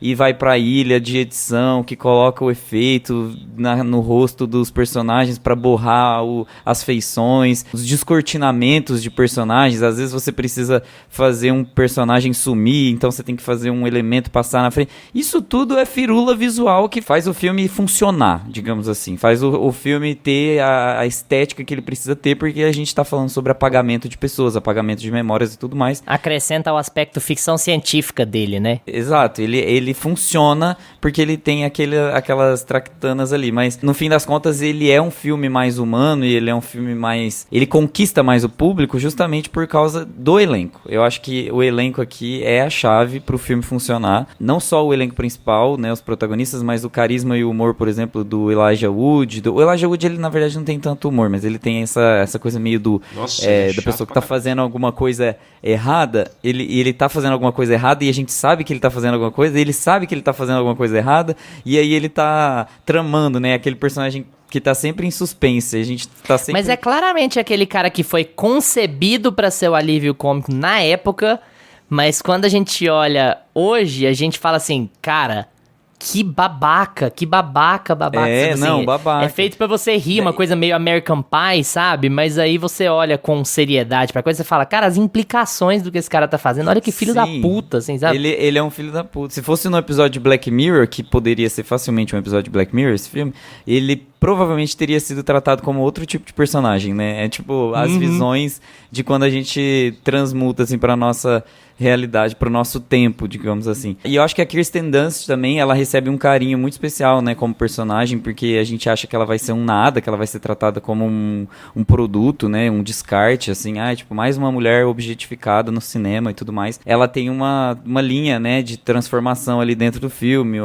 e vai pra ilha de edição que coloca o efeito no rosto dos personagens pra borrar as feições, os descortinamentos de personagens. Às vezes você precisa fazer um personagem sumir, então você tem que fazer um elemento passar na frente. Isso tudo é firula visual que faz o filme funcionar, digamos assim, faz o filme ter a estética que ele precisa ter, porque a gente tá falando sobre apagamento de pessoas, apagamento de memórias e tudo mais. Acrescenta o aspecto ficção científica dele, né? Exato, ele funciona porque ele tem aquelas tractanas ali, mas no fim das contas ele é um filme mais humano e ele é um filme mais... Ele conquista mais o público justamente por causa do elenco. Eu acho que o elenco aqui é a chave pro filme funcionar. Não só o elenco principal, né, os protagonistas, mas o carisma e o humor, por exemplo, do Elijah Wood. O Elijah Wood, ele na verdade não tem tanto humor, mas ele tem essa coisa meio da pessoa que tá fazendo alguma coisa errada, ele tá fazendo alguma coisa errada e a gente sabe que ele tá fazendo alguma coisa, ele sabe que ele tá fazendo alguma coisa errada, e aí ele tá tramando, né, aquele personagem que tá sempre em suspense, a gente tá sempre... Mas é claramente aquele cara que foi concebido pra ser o alívio cômico na época, mas quando a gente olha hoje, a gente fala assim, cara... Que babaca. É, tipo não, assim, babaca. É feito pra você rir, uma coisa meio American Pie, sabe? Mas aí você olha com seriedade pra coisa e você fala, cara, as implicações do que esse cara tá fazendo, olha que filho da puta, assim, sabe? Ele é um filho da puta. Se fosse no episódio de Black Mirror, que poderia ser facilmente um episódio de Black Mirror, esse filme, ele provavelmente teria sido tratado como outro tipo de personagem, né? É tipo, as visões de quando a gente transmuta, assim, pra nossa realidade, pro nosso tempo, digamos assim. E eu acho que a Kirsten Dunst também, ela recebe um carinho muito especial, né, como personagem, porque a gente acha que ela vai ser um nada, que ela vai ser tratada como um produto, né, um descarte, assim, tipo, mais uma mulher objetificada no cinema e tudo mais. Ela tem uma linha, né, de transformação ali dentro do filme.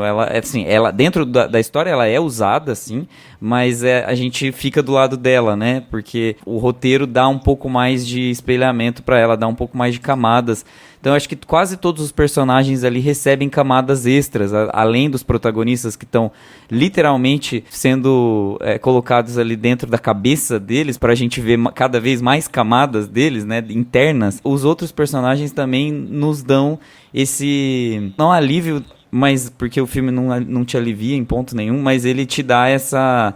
Ela dentro da história, ela é usada, assim, mas a gente fica do lado dela, né, porque o roteiro dá um pouco mais de espelhamento pra ela, dá um pouco mais de camadas. Então eu acho que quase todos os personagens ali recebem camadas extras, além dos protagonistas que estão literalmente sendo colocados ali dentro da cabeça deles, pra gente ver cada vez mais camadas deles, né, internas. Os outros personagens também nos dão esse, não alívio, mas porque o filme não te alivia em ponto nenhum, mas ele te dá essa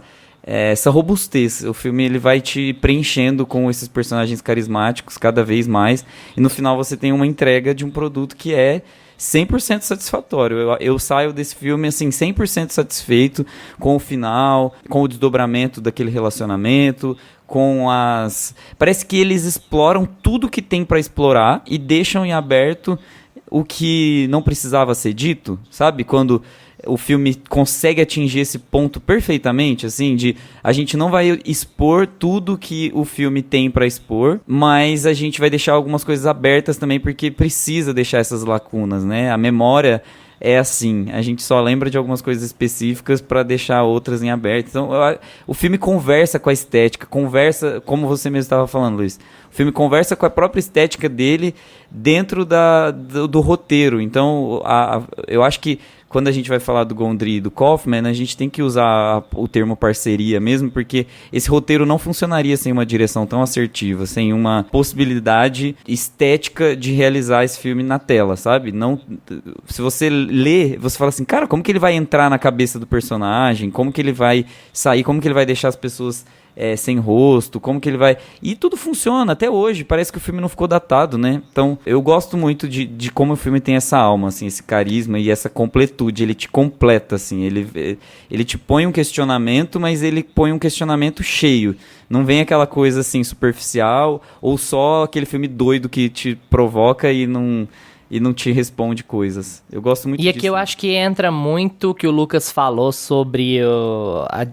robustez. O filme ele vai te preenchendo com esses personagens carismáticos cada vez mais, e no final você tem uma entrega de um produto que é 100% satisfatório. Eu saio desse filme assim 100% satisfeito com o final, com o desdobramento daquele relacionamento, parece que eles exploram tudo que tem pra explorar e deixam em aberto o que não precisava ser dito, sabe? Quando o filme consegue atingir esse ponto perfeitamente, assim, de a gente não vai expor tudo que o filme tem pra expor, mas a gente vai deixar algumas coisas abertas também, porque precisa deixar essas lacunas, né? A memória é assim. A gente só lembra de algumas coisas específicas pra deixar outras em aberto. Então, o filme conversa com a estética, conversa, como você mesmo estava falando, Luiz. O filme conversa com a própria estética dele dentro do roteiro. Então, eu acho que quando a gente vai falar do Gondry e do Kaufman, a gente tem que usar o termo parceria mesmo, porque esse roteiro não funcionaria sem uma direção tão assertiva, sem uma possibilidade estética de realizar esse filme na tela, sabe? Não, se você lê, você fala assim, cara, como que ele vai entrar na cabeça do personagem? Como que ele vai sair? Como que ele vai deixar as pessoas sem rosto, como que ele vai... E tudo funciona até hoje, parece que o filme não ficou datado, né? Então, eu gosto muito de como o filme tem essa alma, assim, esse carisma e essa completude, ele te completa, assim, ele te põe um questionamento, mas ele põe um questionamento cheio. Não vem aquela coisa, assim, superficial, ou só aquele filme doido que te provoca e não te responde coisas. Eu gosto muito disso. E aqui eu acho que entra muito o que o Lucas falou sobre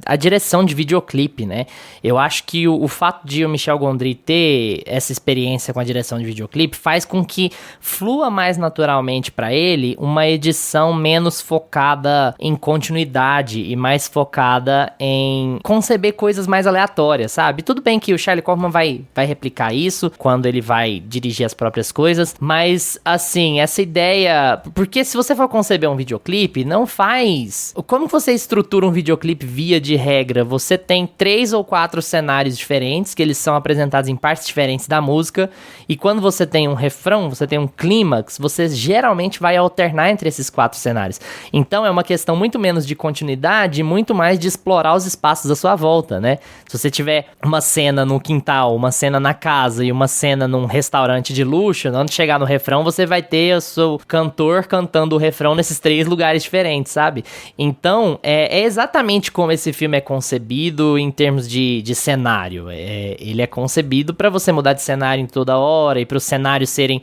a direção de videoclipe, né? Eu acho que o fato de o Michel Gondry ter essa experiência com a direção de videoclipe faz com que flua mais naturalmente pra ele uma edição menos focada em continuidade e mais focada em conceber coisas mais aleatórias, sabe? Tudo bem que o Charlie Kaufman vai replicar isso quando ele vai dirigir as próprias coisas, mas, assim, essa ideia... Porque se você for conceber um videoclipe, não faz... Como você estrutura um videoclipe via de regra? Você tem 3 ou 4 cenários diferentes, que eles são apresentados em partes diferentes da música, e quando você tem um refrão, você tem um clímax, você geralmente vai alternar entre esses 4 cenários. Então é uma questão muito menos de continuidade e muito mais de explorar os espaços à sua volta, né? Se você tiver uma cena no quintal, uma cena na casa e uma cena num restaurante de luxo, antes de chegar no refrão, você vai ter o seu cantor cantando o refrão nesses 3 lugares diferentes, sabe? Então, é exatamente como esse filme é concebido em termos de cenário. Ele é concebido pra você mudar de cenário em toda hora e para os cenários serem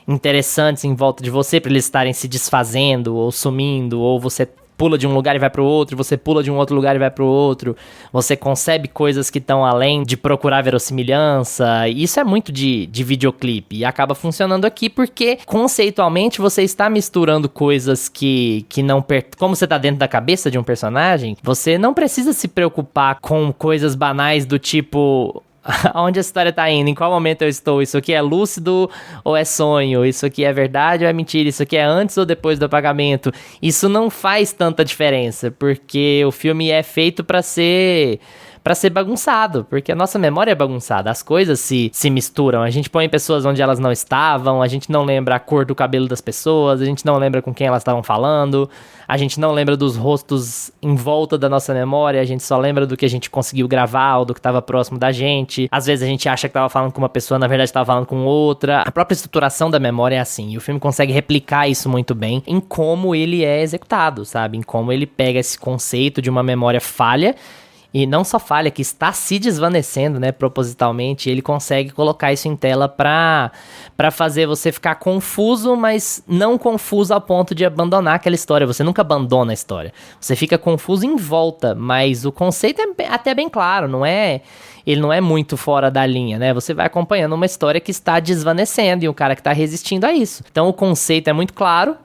interessantes em volta de você, pra eles estarem se desfazendo ou sumindo, ou você pula de um lugar e vai pro outro, você pula de um outro lugar e vai pro outro, você concebe coisas que estão além de procurar verossimilhança, isso é muito de videoclipe, e acaba funcionando aqui porque, conceitualmente, você está misturando coisas que não... Como você tá dentro da cabeça de um personagem, você não precisa se preocupar com coisas banais do tipo... Aonde a história tá indo? Em qual momento eu estou? Isso aqui é lúcido ou é sonho? Isso aqui é verdade ou é mentira? Isso aqui é antes ou depois do apagamento? Isso não faz tanta diferença, porque o filme é feito pra ser bagunçado, porque a nossa memória é bagunçada, as coisas se misturam, a gente põe pessoas onde elas não estavam, a gente não lembra a cor do cabelo das pessoas, a gente não lembra com quem elas estavam falando, a gente não lembra dos rostos em volta da nossa memória, a gente só lembra do que a gente conseguiu gravar ou do que estava próximo da gente, às vezes a gente acha que estava falando com uma pessoa, na verdade estava falando com outra, a própria estruturação da memória é assim, e o filme consegue replicar isso muito bem em como ele é executado, sabe, em como ele pega esse conceito de uma memória falha, e não só falha, que está se desvanecendo, né, propositalmente, ele consegue colocar isso em tela pra fazer você ficar confuso, mas não confuso ao ponto de abandonar aquela história. Você nunca abandona a história. Você fica confuso em volta, mas o conceito é até bem claro, ele não é muito fora da linha, né? Você vai acompanhando uma história que está desvanecendo e o cara que está resistindo a isso. Então o conceito é muito claro,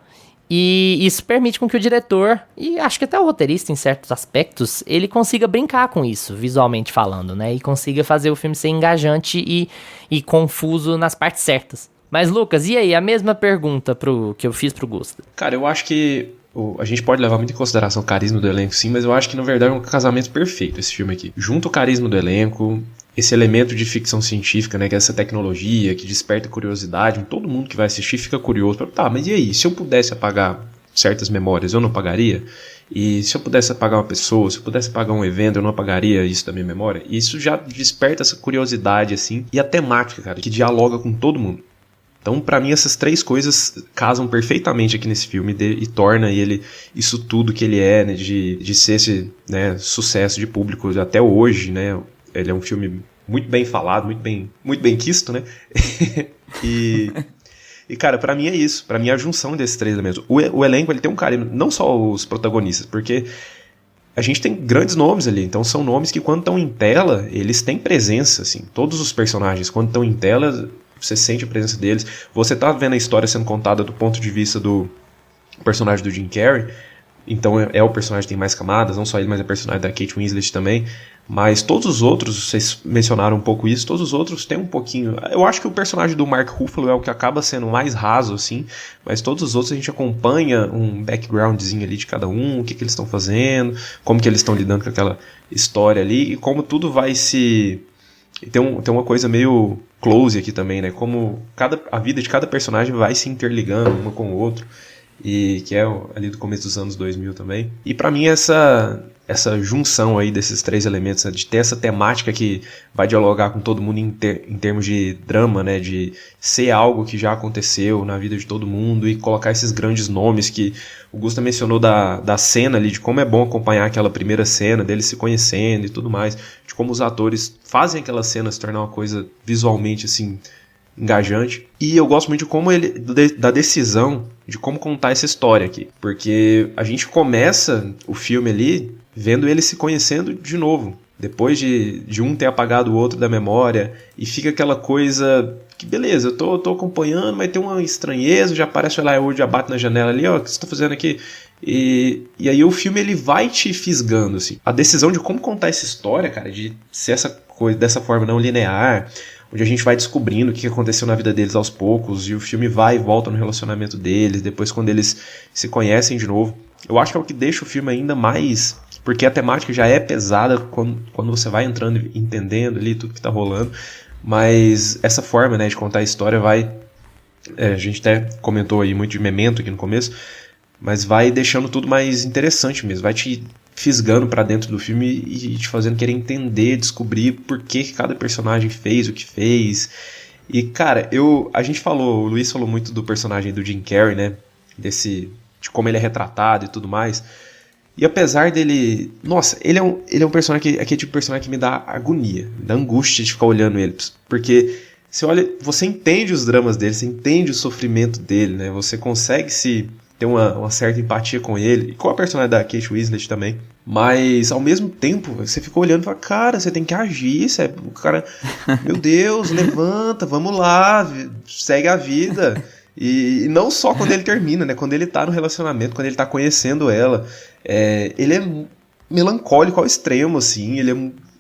e isso permite com que o diretor, e acho que até o roteirista em certos aspectos, ele consiga brincar com isso, visualmente falando, né? E consiga fazer o filme ser engajante e confuso nas partes certas. Mas, Lucas, e aí? A mesma pergunta que eu fiz pro Gusta. Cara, eu acho que a gente pode levar muito em consideração o carisma do elenco, sim, mas eu acho que, na verdade, é um casamento perfeito esse filme aqui. Junto o carisma do elenco, esse elemento de ficção científica, né, que é essa tecnologia que desperta curiosidade, todo mundo que vai assistir fica curioso. Tá, mas e aí? Se eu pudesse apagar certas memórias, eu não apagaria? E se eu pudesse apagar uma pessoa, se eu pudesse apagar um evento, eu não apagaria isso da minha memória? E isso já desperta essa curiosidade, assim, e a temática, cara, que dialoga com todo mundo. Então, pra mim, essas 3 coisas casam perfeitamente aqui nesse filme e torna ele isso tudo que ele é, né, de ser esse, né, sucesso de público até hoje, né? Ele é um filme muito bem falado, muito bem quisto, né? E, cara, pra mim é isso. Pra mim é a junção desses 3 elementos. O elenco, ele tem um carisma, não só os protagonistas, porque a gente tem grandes nomes ali. Então são nomes que quando estão em tela, eles têm presença, assim. Todos os personagens, quando estão em tela, você sente a presença deles. Você tá vendo a história sendo contada do ponto de vista do o personagem do Jim Carrey. Então é o personagem que tem mais camadas, não só ele, mas é o personagem da Kate Winslet também. Mas todos os outros, vocês mencionaram um pouco isso, todos os outros têm um pouquinho... Eu acho que o personagem do Mark Ruffalo é o que acaba sendo mais raso, assim, mas todos os outros a gente acompanha um backgroundzinho ali de cada um, o que eles estão fazendo, como que eles estão lidando com aquela história ali, e como tudo vai se... Tem uma coisa meio close aqui também, né? Como a vida de cada personagem vai se interligando uma com o outro, e que é ali do começo dos anos 2000 também. E pra mim essa junção aí desses três elementos, né, de ter essa temática que vai dialogar com todo mundo em termos de drama, né, de ser algo que já aconteceu na vida de todo mundo e colocar esses grandes nomes que o Gusta mencionou da cena ali, de como é bom acompanhar aquela primeira cena, deles se conhecendo e tudo mais, de como os atores fazem aquela cena se tornar uma coisa visualmente assim engajante. E eu gosto muito de como da decisão de como contar essa história aqui, porque a gente começa o filme ali vendo eles se conhecendo de novo, depois de um ter apagado o outro da memória, e fica aquela coisa que beleza, eu tô acompanhando, mas tem uma estranheza, já aparece o Elijah Wood, já bate na janela ali, ó, o que você tá fazendo aqui? E aí o filme ele vai te fisgando, assim. A decisão de como contar essa história, cara, de ser essa coisa dessa forma não linear, onde a gente vai descobrindo o que aconteceu na vida deles aos poucos, e o filme vai e volta no relacionamento deles, depois quando eles se conhecem de novo. Eu acho que é o que deixa o filme ainda mais... Porque a temática já é pesada quando você vai entrando e entendendo ali tudo que tá rolando. Mas essa forma, né, de contar a história vai... a gente até comentou aí muito de Memento aqui no começo, mas vai deixando tudo mais interessante mesmo. Vai te fisgando pra dentro do filme e te fazendo querer entender, descobrir por que cada personagem fez o que fez. E, cara, a gente falou, o Luiz falou muito do personagem do Jim Carrey, né? De como ele é retratado e tudo mais. E apesar dele... Nossa, ele é um personagem que... Aquele tipo de personagem que me dá agonia, me dá angústia de ficar olhando ele. Porque você olha... Você entende os dramas dele, você entende o sofrimento dele, né? Você consegue ter uma certa empatia com ele. E com a personagem da Kate Winslet também. Mas, ao mesmo tempo, você fica olhando e fala... Cara, você tem que agir. O cara... Meu Deus, levanta, vamos lá. Segue a vida. E não só quando ele termina, né? Quando ele tá no relacionamento, quando ele tá conhecendo ela... ele é melancólico ao extremo, assim.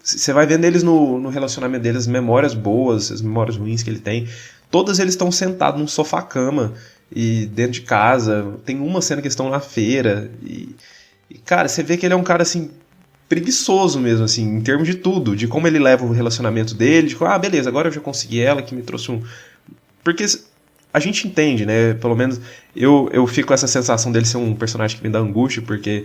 Você vai vendo eles no relacionamento deles, as memórias boas, as memórias ruins que ele tem. Todas eles estão sentados num sofá-cama e dentro de casa. Tem uma cena que eles estão na feira. E, cara, você vê que ele é um cara, assim, preguiçoso mesmo, assim, em termos de tudo. De como ele leva o relacionamento dele. De, beleza, agora eu já consegui ela, que me trouxe um... Porque... A gente entende, né? Pelo menos eu fico com essa sensação dele ser um personagem que me dá angústia, porque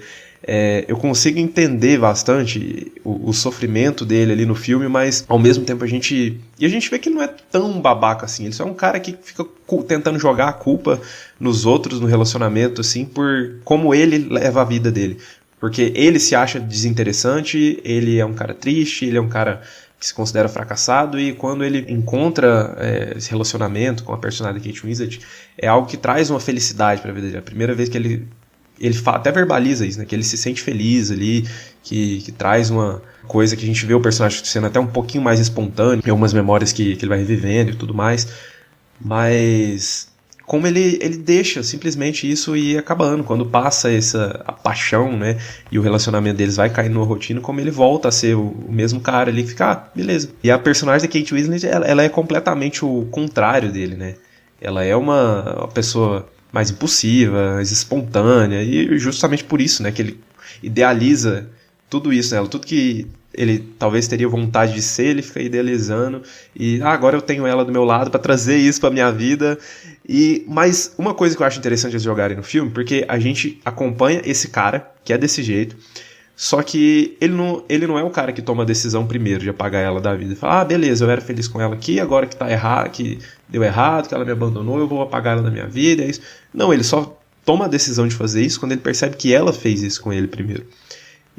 eu consigo entender bastante o sofrimento dele ali no filme, mas ao mesmo tempo a gente vê que ele não é tão babaca assim. Ele só é um cara que fica tentando jogar a culpa nos outros no relacionamento, assim, por como ele leva a vida dele. Porque ele se acha desinteressante, ele é um cara triste, ele é um cara que se considera fracassado, e quando ele encontra esse relacionamento com a personagem da Kate Winslet, é algo que traz uma felicidade para a vida dele. A primeira vez que ele até verbaliza isso, né? Que ele se sente feliz ali, que traz uma coisa que a gente vê o personagem sendo até um pouquinho mais espontâneo, em algumas memórias que ele vai revivendo e tudo mais, mas... Como ele deixa simplesmente isso e acabando. Quando passa a paixão, né, e o relacionamento deles vai caindo numa rotina, como ele volta a ser o mesmo cara ali que fica, beleza. E a personagem da Kate Winslet, ela é completamente o contrário dele, né? Ela é uma pessoa mais impulsiva, mais espontânea, e justamente por isso, né, que ele idealiza tudo isso nela, tudo que ele talvez teria vontade de ser, ele fica idealizando, e agora eu tenho ela do meu lado para trazer isso pra minha vida. Mas uma coisa que eu acho interessante eles jogarem no filme, porque a gente acompanha esse cara, que é desse jeito, só que ele não é o cara que toma a decisão primeiro de apagar ela da vida, e fala, beleza, eu era feliz com ela aqui, agora que tá errado, que deu errado, que ela me abandonou, eu vou apagar ela da minha vida, é isso. Não, ele só toma a decisão de fazer isso quando ele percebe que ela fez isso com ele primeiro.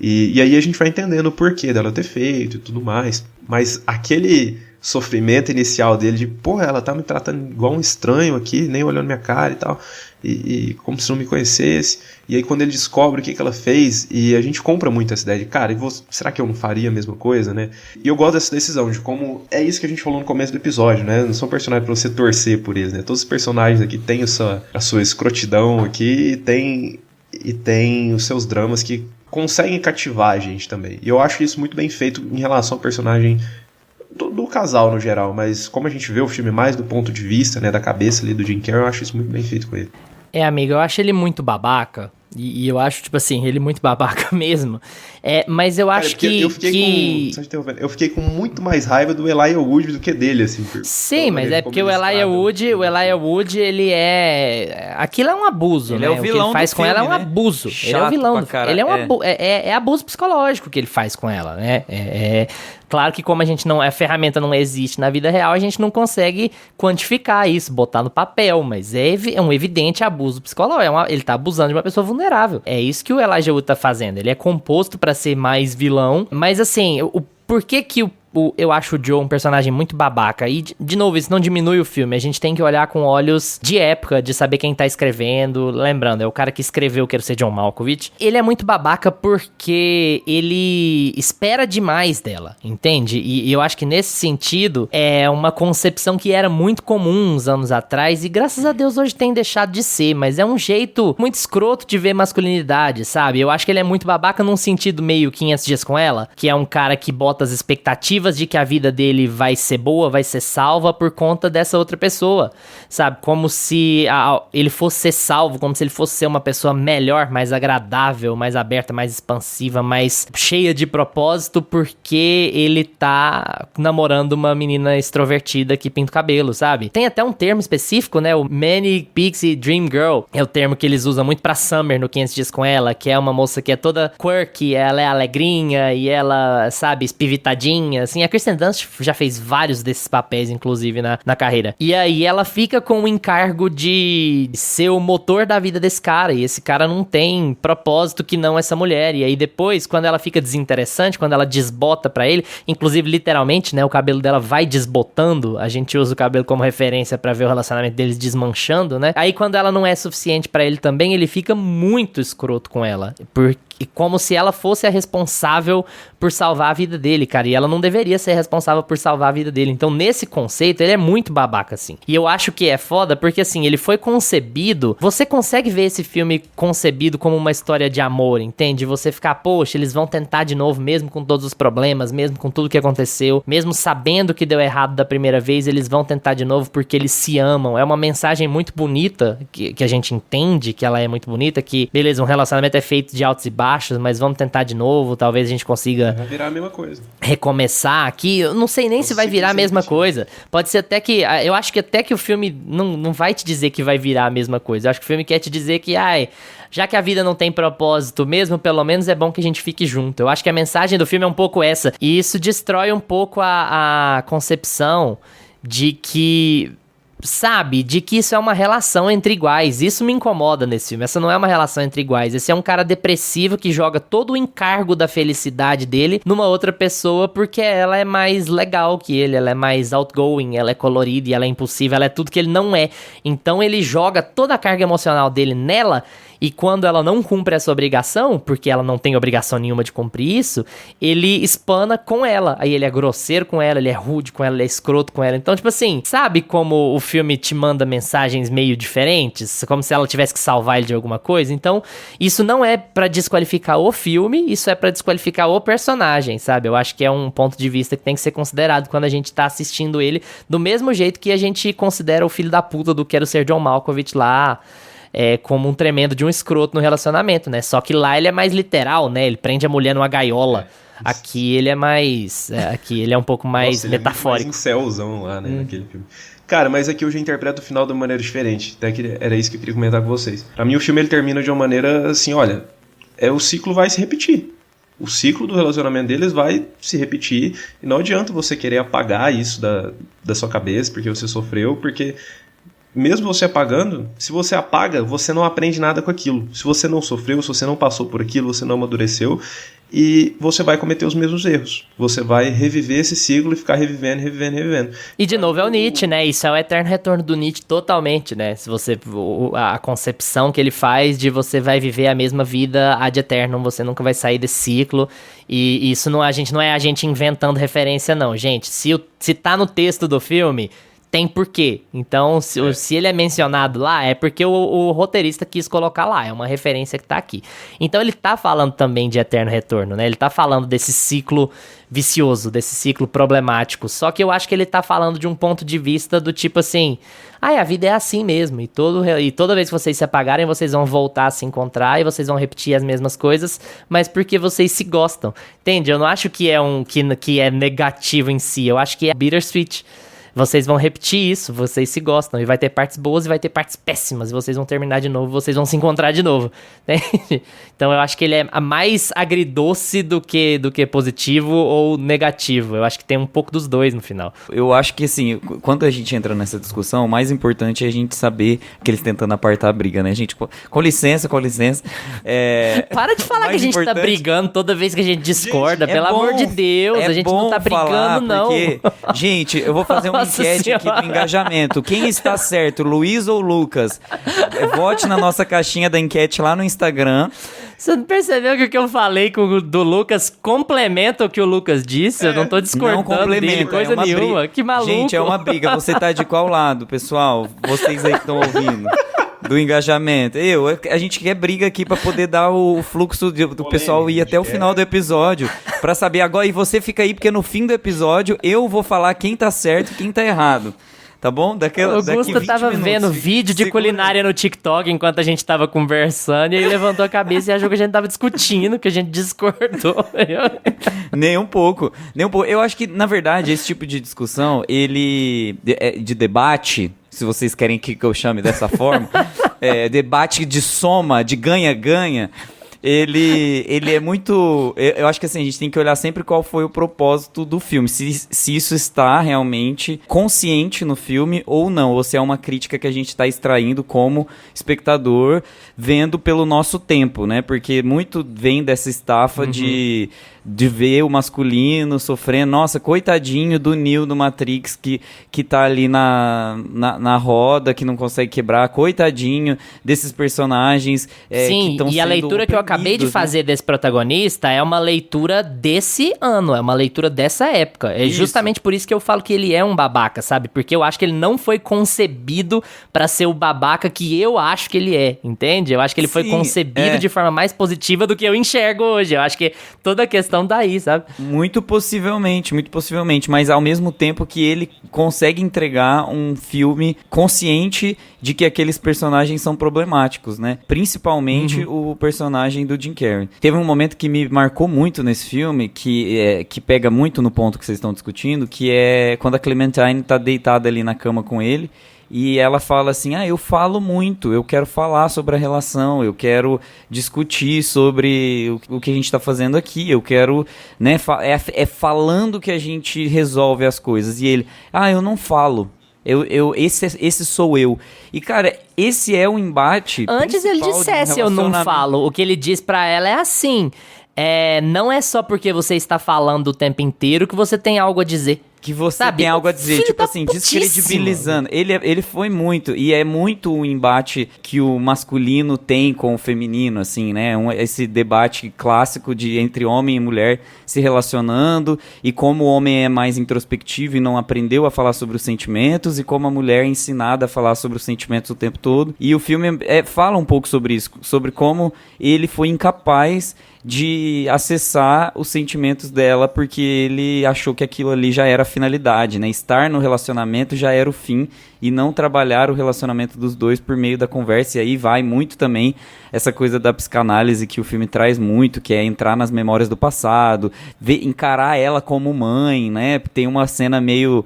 E aí a gente vai entendendo o porquê dela ter feito e tudo mais. Mas aquele sofrimento inicial dele, de, porra, ela tá me tratando igual um estranho aqui, nem olhando minha cara e tal, e como se não me conhecesse, e aí quando ele descobre o que ela fez, e a gente compra muito essa ideia de, cara, será que eu não faria a mesma coisa, né? E eu gosto dessa decisão, de como, é isso que a gente falou no começo do episódio, né? Não são personagens pra você torcer por eles, né? Todos os personagens aqui têm a sua escrotidão aqui, e tem os seus dramas que conseguem cativar a gente também. E eu acho isso muito bem feito em relação ao personagem do casal no geral, mas como a gente vê o filme mais do ponto de vista, né, da cabeça ali do Jim Carrey, eu acho isso muito bem feito com ele. Amigo, eu acho ele muito babaca. E eu acho, tipo assim, ele muito babaca mesmo. Mas eu acho que... Eu fiquei com muito mais raiva do Elijah Wood do que dele, assim. Sim, mas é porque o Elijah Wood, ele é... Aquilo é um abuso, ele né? É o vilão que ele faz do com filme, ela é um abuso. Chato, ele é o vilão. Ele é um é abuso psicológico que ele faz com ela, né? Claro que como a ferramenta não existe na vida real, a gente não consegue quantificar isso, botar no papel, mas é um evidente abuso psicológico. Ele tá abusando de uma pessoa vulnerável. É isso que o Elijah Wood tá fazendo. Ele é composto pra ser mais vilão, mas assim, por que eu acho o Joe um personagem muito babaca. E, de novo, isso não diminui o filme. A gente tem que olhar com olhos de época, de saber quem tá escrevendo. Lembrando, é o cara que escreveu Quero Ser John Malkovich. Ele é muito babaca porque ele espera demais dela, entende? E eu acho que nesse sentido, é uma concepção que era muito comum uns anos atrás. E graças a Deus hoje tem deixado de ser. Mas é um jeito muito escroto de ver masculinidade, sabe? Eu acho que ele é muito babaca num sentido meio 500 Dias com Ela, que é um cara que bota as expectativas de que a vida dele vai ser boa, vai ser salva por conta dessa outra pessoa, sabe? Como se ele fosse ser salvo, como se ele fosse ser uma pessoa melhor, mais agradável, mais aberta, mais expansiva, mais cheia de propósito, porque ele tá namorando uma menina extrovertida que pinta o cabelo, sabe? Tem até um termo específico, né? O Manic Pixie Dream Girl é o termo que eles usam muito pra Summer no 500 Dias com Ela, que é uma moça que é toda quirky, ela é alegrinha e ela, sabe, espivitadinha, assim. A Kirsten Dunst já fez vários desses papéis, inclusive, na carreira. E aí ela fica com o encargo de ser o motor da vida desse cara. E esse cara não tem propósito que não essa mulher. E aí depois, quando ela fica desinteressante, quando ela desbota pra ele, inclusive literalmente, né, o cabelo dela vai desbotando. A gente usa o cabelo como referência pra ver o relacionamento deles desmanchando, né? Aí quando ela não é suficiente pra ele também, ele fica muito escroto com ela. Como se ela fosse a responsável por salvar a vida dele, cara. E ela não deveria ser responsável por salvar a vida dele. Então, nesse conceito, ele é muito babaca, assim. E eu acho que é foda porque, assim, ele foi concebido... Você consegue ver esse filme concebido como uma história de amor, entende? Você ficar, poxa, eles vão tentar de novo, mesmo com todos os problemas, mesmo com tudo que aconteceu, mesmo sabendo que deu errado da primeira vez, eles vão tentar de novo porque eles se amam. É uma mensagem muito bonita, que a gente entende que ela é muito bonita, que, beleza, um relacionamento é feito de altos e baixos, mas vamos tentar de novo, talvez a gente consiga... Vai virar a mesma coisa. Recomeçar aqui, eu não sei nem se vai virar a mesma coisa. Pode ser até que... Eu acho que até que o filme não vai te dizer que vai virar a mesma coisa. Eu acho que o filme quer te dizer que, já que a vida não tem propósito mesmo, pelo menos é bom que a gente fique junto. Eu acho que a mensagem do filme é um pouco essa. E isso destrói um pouco a concepção de que... Sabe, de que isso é uma relação entre iguais. Isso me incomoda nesse filme. Essa não é uma relação entre iguais. Esse é um cara depressivo que joga todo o encargo da felicidade dele numa outra pessoa porque ela é mais legal que ele, ela é mais outgoing, ela é colorida e ela é impulsiva, ela é tudo que ele não é. Então ele joga toda a carga emocional dele nela. E quando ela não cumpre essa obrigação, porque ela não tem obrigação nenhuma de cumprir isso, ele espana com ela. Aí ele é grosseiro com ela, ele é rude com ela, ele é escroto com ela. Então, tipo assim, sabe como o filme te manda mensagens meio diferentes? Como se ela tivesse que salvar ele de alguma coisa? Então, isso não é pra desqualificar o filme, isso é pra desqualificar o personagem, sabe? Eu acho que é um ponto de vista que tem que ser considerado quando a gente tá assistindo ele, do mesmo jeito que a gente considera o filho da puta do Quero Ser John Malkovich lá... como um tremendo de um escroto no relacionamento, né? Só que lá ele é mais literal, né? Ele prende a mulher numa gaiola. Aqui ele é mais... aqui ele é um pouco mais metafórico. Ele é mais incélzão lá, né? Naquele filme. Cara, mas aqui eu já interpreto o final de uma maneira diferente. Até que era isso que eu queria comentar com vocês. Pra mim o filme ele termina de uma maneira assim, olha... o ciclo vai se repetir. O ciclo do relacionamento deles vai se repetir. E não adianta você querer apagar isso da sua cabeça porque você sofreu, porque... Mesmo você apagando, se você apaga, você não aprende nada com aquilo. Se você não sofreu, se você não passou por aquilo, você não amadureceu. e você vai cometer os mesmos erros. Você vai reviver esse ciclo e ficar revivendo. E de novo é o Nietzsche, né? Isso é o eterno retorno do Nietzsche totalmente, né? Se você a concepção que ele faz de você vai viver a mesma vida ad eternum, você nunca vai sair desse ciclo. E isso não é a gente inventando referência, não, gente. Se tá no texto do filme, tem porquê. Então, se ele é mencionado lá, é porque o roteirista quis colocar lá. É uma referência que tá aqui. Então, ele tá falando também de eterno retorno, né? Ele tá falando desse ciclo vicioso, desse ciclo problemático. Só que eu acho que ele tá falando de um ponto de vista do tipo assim... a vida é assim mesmo. E toda vez que vocês se apagarem, vocês vão voltar a se encontrar e vocês vão repetir as mesmas coisas, mas porque vocês se gostam. Entende? Eu não acho que que é negativo em si. Eu acho que é bittersweet. Vocês vão repetir isso, vocês se gostam. E vai ter partes boas e vai ter partes péssimas. E vocês vão terminar de novo, vocês vão se encontrar de novo. Entende? Então eu acho que ele é mais agridoce do que positivo ou negativo. Eu acho que tem um pouco dos dois no final. Eu acho que, assim, quando a gente entra nessa discussão, o mais importante é a gente saber que eles tentando apartar a briga, né? Gente, com licença. Para de falar que a gente tá brigando toda vez que a gente discorda. Pelo amor de Deus, a gente não tá brigando, não. Porque, gente, eu vou fazer uma enquete aqui do engajamento. Quem está certo, Luiz ou Lucas? Vote na nossa caixinha da enquete lá no Instagram. Você não percebeu que o que eu falei do Lucas complementa o que o Lucas disse? Eu não tô discordando dele, coisa nenhuma. Que maluco. Gente, é uma briga. Você tá de qual lado, pessoal? Vocês aí que estão ouvindo. Do engajamento. A gente quer briga aqui pra poder dar o fluxo do pessoal ir até o final do episódio. Pra saber agora. E você fica aí, porque no fim do episódio eu vou falar quem tá certo e quem tá errado. Tá bom? O Augusto tava vendo vídeo de culinária no TikTok enquanto a gente tava conversando, e ele levantou a cabeça e achou que a gente tava discutindo, que a gente discordou. Nem um pouco. Eu acho que, na verdade, esse tipo de discussão, de debate, se vocês querem que eu chame dessa forma, debate de soma, de ganha-ganha, ele é muito... Eu acho que assim, a gente tem que olhar sempre qual foi o propósito do filme. Se isso está realmente consciente no filme ou não. Ou se é uma crítica que a gente está extraindo como espectador, vendo pelo nosso tempo, né? Porque muito vem dessa estafa de ver o masculino sofrendo. Nossa, coitadinho do Neo do Matrix que tá ali na roda, que não consegue quebrar. Coitadinho desses personagens Sim, que estão sendo e a leitura que eu acabei de fazer desse protagonista é uma leitura desse ano, é uma leitura dessa época. É justamente por isso que eu falo que ele é um babaca, sabe? Porque eu acho que ele não foi concebido pra ser o babaca que eu acho que ele é, entende? Eu acho que ele foi concebido de forma mais positiva do que eu enxergo hoje. Eu acho que toda a questão tá aí, sabe? Muito possivelmente, mas ao mesmo tempo que ele consegue entregar um filme consciente de que aqueles personagens são problemáticos, né? Principalmente o personagem do Jim Carrey. Teve um momento que me marcou muito nesse filme, que pega muito no ponto que vocês estão discutindo, que é quando a Clementine tá deitada ali na cama com ele, e ela fala assim, eu falo muito, eu quero falar sobre a relação, eu quero discutir sobre o que a gente está fazendo aqui, eu quero, né, falando que a gente resolve as coisas. E ele, eu não falo, esse sou eu. E, cara, esse é o embate antes ele dissesse eu não falo, o que ele diz pra ela é assim, não é só porque você está falando o tempo inteiro que você tem algo a dizer. Que você tem algo a dizer, tipo assim, descredibilizando. Ele foi muito, e é muito o embate que o masculino tem com o feminino, assim, né? Esse debate clássico entre homem e mulher se relacionando, e como o homem é mais introspectivo e não aprendeu a falar sobre os sentimentos, e como a mulher é ensinada a falar sobre os sentimentos o tempo todo. E o filme fala um pouco sobre isso, sobre como ele foi incapaz de acessar os sentimentos dela, porque ele achou que aquilo ali já era a finalidade, né? Estar no relacionamento já era o fim, e não trabalhar o relacionamento dos dois por meio da conversa. E aí vai muito também essa coisa da psicanálise que o filme traz muito, que é entrar nas memórias do passado, encarar ela como mãe, né? Tem uma cena meio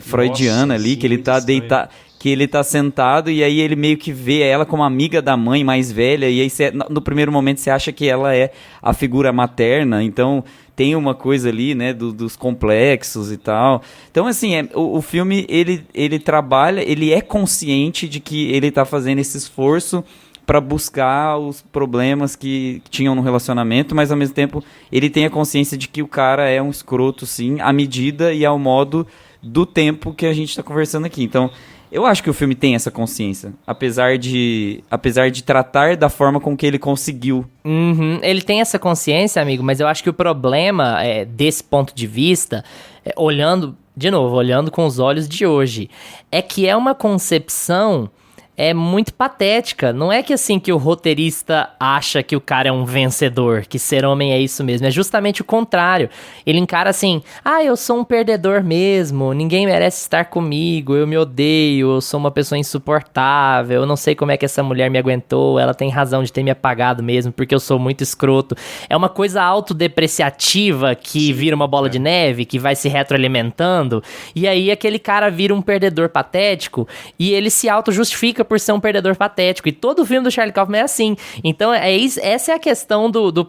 freudiana ali, que ele tá deitado, que ele tá sentado, e aí ele meio que vê ela como amiga da mãe mais velha, e aí no primeiro momento você acha que ela é a figura materna, então tem uma coisa ali, né, dos complexos e tal. Então, assim, o filme, ele trabalha, ele é consciente de que ele tá fazendo esse esforço pra buscar os problemas que tinham no relacionamento, mas ao mesmo tempo ele tem a consciência de que o cara é um escroto, sim, à medida e ao modo do tempo que a gente tá conversando aqui. Então, eu acho que o filme tem essa consciência, apesar de tratar da forma com que ele conseguiu. Uhum, ele tem essa consciência, amigo, mas eu acho que o problema desse ponto de vista, olhando com os olhos de hoje, é que é uma concepção muito patética. Não é que assim que o roteirista acha que o cara é um vencedor, que ser homem é isso mesmo. É justamente o contrário. Ele encara assim, eu sou um perdedor mesmo, ninguém merece estar comigo, eu me odeio, eu sou uma pessoa insuportável, eu não sei como é que essa mulher me aguentou, ela tem razão de ter me apagado mesmo, porque eu sou muito escroto. É uma coisa autodepreciativa que vira uma bola de neve, que vai se retroalimentando, e aí aquele cara vira um perdedor patético, e ele se auto-justifica por ser um perdedor patético, e todo o filme do Charlie Kaufman é assim. Então essa é a questão do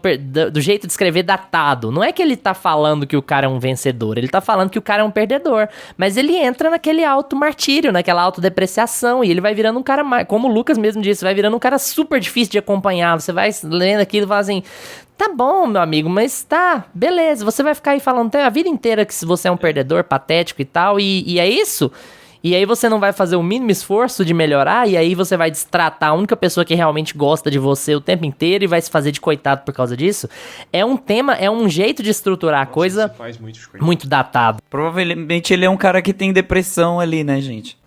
jeito de escrever datado. Não é que ele tá falando que o cara é um vencedor, ele tá falando que o cara é um perdedor, mas ele entra naquele auto-martírio, naquela autodepreciação, e ele vai virando um cara, como o Lucas mesmo disse, vai virando um cara super difícil de acompanhar. Você vai lendo aquilo e fala assim, tá bom, meu amigo, mas tá, beleza, você vai ficar aí falando a vida inteira que você é um perdedor patético e tal, e é isso? E aí você não vai fazer o mínimo esforço de melhorar, e aí você vai destratar a única pessoa que realmente gosta de você o tempo inteiro e vai se fazer de coitado por causa disso. É um tema, é um jeito de estruturar a coisa faz muito datado. Provavelmente ele é um cara que tem depressão ali, né, gente?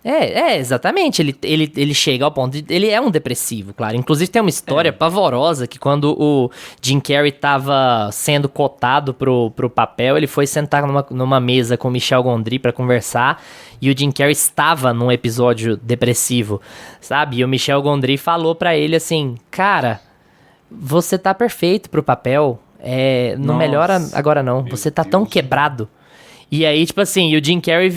Exatamente. Ele chega ao ponto de... Ele é um depressivo, claro. Inclusive tem uma história pavorosa que quando o Jim Carrey tava sendo cotado pro papel, ele foi sentar numa mesa com o Michel Gondry pra conversar, e o Jim Carrey estava num episódio depressivo, sabe? E o Michel Gondry falou pra ele assim, cara, você tá perfeito pro papel, não melhora agora não, você tá tão quebrado. E aí, tipo assim, e o Jim Carrey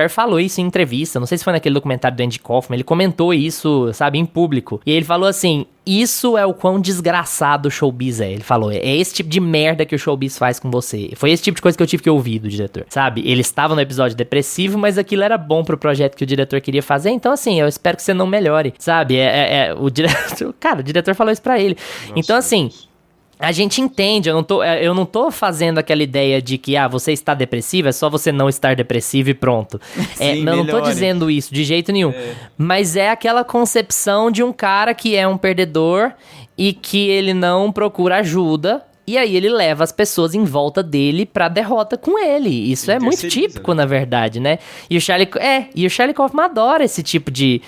falou isso em entrevista, não sei se foi naquele documentário do Andy Kaufman, ele comentou isso, sabe, em público. E ele falou assim, isso é o quão desgraçado o showbiz é. Ele falou, é esse tipo de merda que o showbiz faz com você. Foi esse tipo de coisa que eu tive que ouvir do diretor, sabe? Ele estava no episódio depressivo, mas aquilo era bom pro projeto que o diretor queria fazer, então assim, eu espero que você não melhore, sabe? O diretor, cara, o diretor falou isso pra ele. Nossa, então assim... A gente entende, eu não tô fazendo aquela ideia de que, você está depressivo, é só você não estar depressivo e pronto. Sim, eu não tô dizendo isso de jeito nenhum. Mas é aquela concepção de um cara que é um perdedor e que ele não procura ajuda. E aí ele leva as pessoas em volta dele pra derrota com ele. Isso é muito típico, na verdade, né? E o Charlie Kaufman adora esse tipo de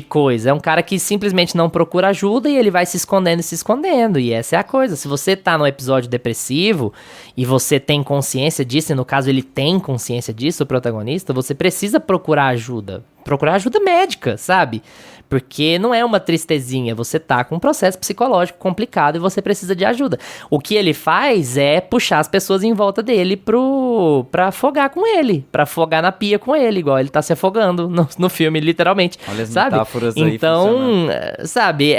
coisa. É um cara que simplesmente não procura ajuda e ele vai se escondendo. E essa é a coisa. Se você tá num episódio depressivo e você tem consciência disso, e no caso ele tem consciência disso, o protagonista, você precisa procurar ajuda. Procurar ajuda médica, sabe? Porque não é uma tristezinha, você tá com um processo psicológico complicado e você precisa de ajuda. O que ele faz é puxar as pessoas em volta dele pra afogar com ele, pra afogar na pia com ele, igual ele tá se afogando no filme, literalmente. Olha as sabe? Metáforas aí então, sabe,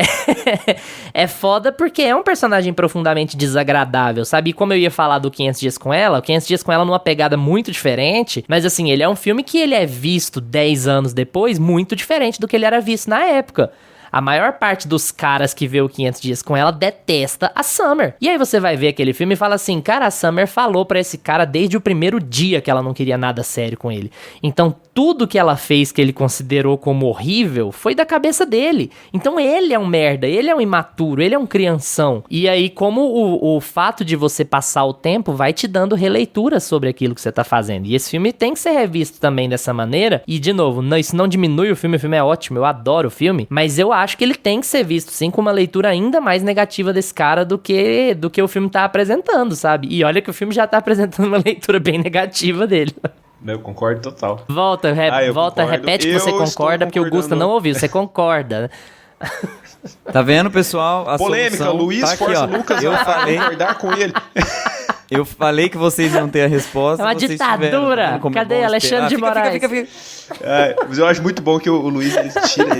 é foda porque é um personagem profundamente desagradável, sabe? E como eu ia falar do 500 Dias com Ela, o 500 Dias com Ela numa pegada muito diferente, mas assim, ele é um filme que ele é visto 10 anos depois muito diferente do que ele era visto na época. A maior parte dos caras que vê o 500 Dias com Ela detesta a Summer. E aí você vai ver aquele filme e fala assim, cara, a Summer falou pra esse cara desde o primeiro dia que ela não queria nada sério com ele. Então tudo que ela fez que ele considerou como horrível foi da cabeça dele. Então ele é um merda, ele é um imaturo, ele é um crianção. E aí como o fato de você passar o tempo vai te dando releitura sobre aquilo que você tá fazendo. E esse filme tem que ser revisto também dessa maneira. E de novo, isso não diminui o filme é ótimo, eu adoro o filme, mas eu acho que ele tem que ser visto, sim, com uma leitura ainda mais negativa desse cara do que o filme tá apresentando, sabe? E olha que o filme já tá apresentando uma leitura bem negativa dele. Eu concordo total. Volta, repete que você concorda, porque o Gusta não ouviu, você concorda, né? Tá vendo, pessoal? A polêmica, Luiz tá força o Lucas a concordar com ele. Eu falei que vocês iam ter a resposta. É uma ditadura. Cadê Alexandre de Moraes? Fica. Mas eu acho muito bom que o Luiz ele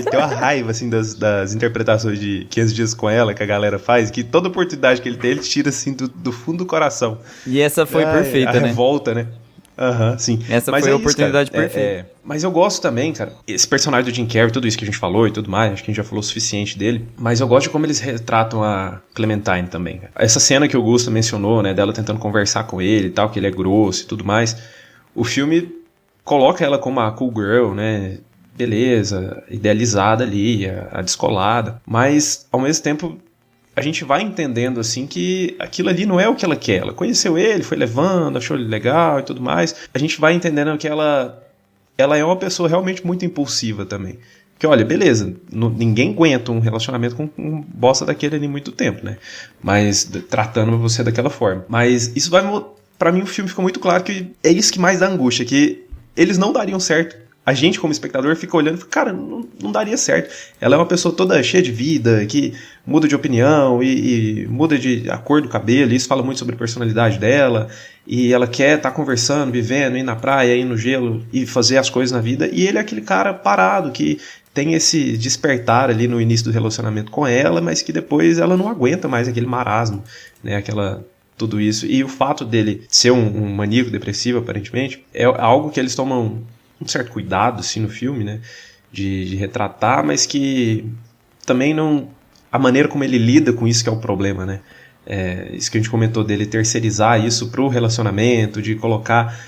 tem uma raiva assim, das interpretações de 500 Dias com Ela que a galera faz, que toda oportunidade que ele tem, ele tira assim do fundo do coração. E essa foi perfeita, a né? revolta, né? Aham, sim. Essa Mas foi a isso, oportunidade cara. perfeita. Mas eu gosto também, cara, esse personagem do Jim Carrey, tudo isso que a gente falou e tudo mais, acho que a gente já falou o suficiente dele, mas eu gosto de como eles retratam a Clementine também, cara. Essa cena que o Gusto mencionou, né, dela tentando conversar com ele e tal, que ele é grosso e tudo mais, o filme coloca ela como a cool girl, né, beleza, idealizada ali, a descolada, mas ao mesmo tempo a gente vai entendendo, assim, que aquilo ali não é o que ela quer. Ela conheceu ele, foi levando, achou ele legal e tudo mais. A gente vai entendendo que ela é uma pessoa realmente muito impulsiva também. Porque, olha, beleza, ninguém aguenta um relacionamento com um bosta daquele ali muito tempo, né? Mas tratando você daquela forma. Mas isso vai... Pra mim, o filme ficou muito claro que é isso que mais dá angústia, que eles não dariam certo. A gente, como espectador, fica olhando e fala, cara, não daria certo. Ela é uma pessoa toda cheia de vida, que muda de opinião e muda de a cor do cabelo. Isso fala muito sobre a personalidade dela. E ela quer estar conversando, vivendo, ir na praia, ir no gelo e fazer as coisas na vida. E ele é aquele cara parado, que tem esse despertar ali no início do relacionamento com ela, mas que depois ela não aguenta mais aquele marasmo, né? Tudo isso. E o fato dele ser um maníaco depressivo, aparentemente, é algo que eles tomam um certo cuidado, assim, no filme, né, de retratar, mas que também não... A maneira como ele lida com isso que é o problema, né, isso que a gente comentou dele terceirizar isso pro relacionamento, de colocar,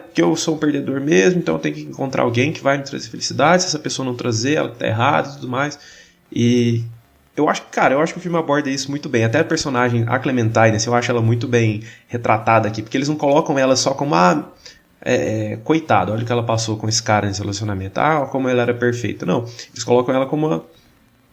porque eu sou um perdedor mesmo, então eu tenho que encontrar alguém que vai me trazer felicidade, se essa pessoa não trazer, ela tá errada e tudo mais, e... eu acho que o filme aborda isso muito bem. Até a personagem, a Clementine, assim, eu acho ela muito bem retratada aqui, porque eles não colocam ela só como coitado, olha o que ela passou com esse cara nesse relacionamento. Como ela era perfeita. Não, eles colocam ela como uma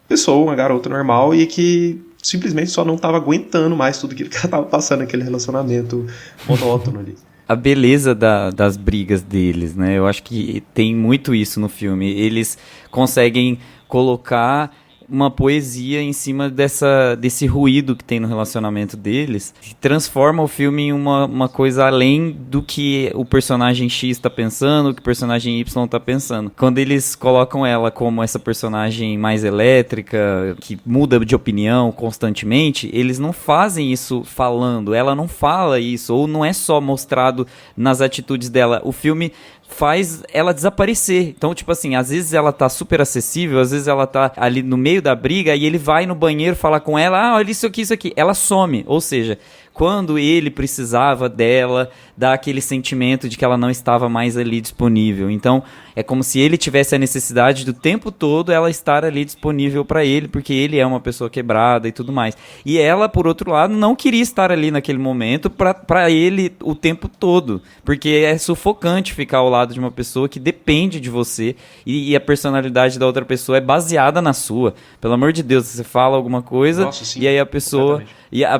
pessoa, uma garota normal e que simplesmente só não estava aguentando mais tudo que ela estava passando naquele relacionamento monótono ali. A beleza das brigas deles, né? Eu acho que tem muito isso no filme. Eles conseguem colocar uma poesia em cima desse ruído que tem no relacionamento deles, que transforma o filme em uma coisa além do que o personagem X está pensando, o que o personagem Y está pensando. Quando eles colocam ela como essa personagem mais elétrica, que muda de opinião constantemente, eles não fazem isso falando, ela não fala isso, ou não é só mostrado nas atitudes dela. O filme faz ela desaparecer. Então, tipo assim, às vezes ela tá super acessível, às vezes ela tá ali no meio da briga e ele vai no banheiro falar com ela, olha isso aqui. Ela some. Ou seja, quando ele precisava dela, dá aquele sentimento de que ela não estava mais ali disponível. Então, é como se ele tivesse a necessidade do tempo todo ela estar ali disponível para ele, porque ele é uma pessoa quebrada e tudo mais. E ela, por outro lado, não queria estar ali naquele momento para ele o tempo todo, porque é sufocante ficar ao lado de uma pessoa que depende de você e a personalidade da outra pessoa é baseada na sua. Pelo amor de Deus, você fala alguma coisa. Nossa, sim, e aí a pessoa...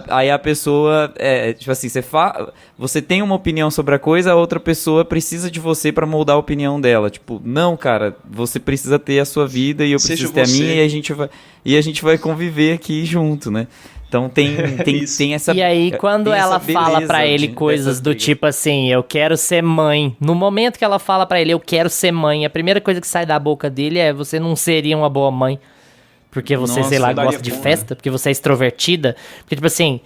Aí a pessoa, tipo assim, você tem uma opinião sobre a coisa, a outra pessoa precisa de você pra moldar a opinião dela. Tipo, não, cara, você precisa ter a sua vida e eu preciso ter a minha e a gente vai conviver aqui junto, né? Então tem essa... E aí, quando ela fala pra ele coisas do tipo assim, eu quero ser mãe. No momento que ela fala pra ele, eu quero ser mãe, a primeira coisa que sai da boca dele é, você não seria uma boa mãe. Porque você, Nossa, sei lá, gosta de festa, porque você é extrovertida. Porque, tipo assim,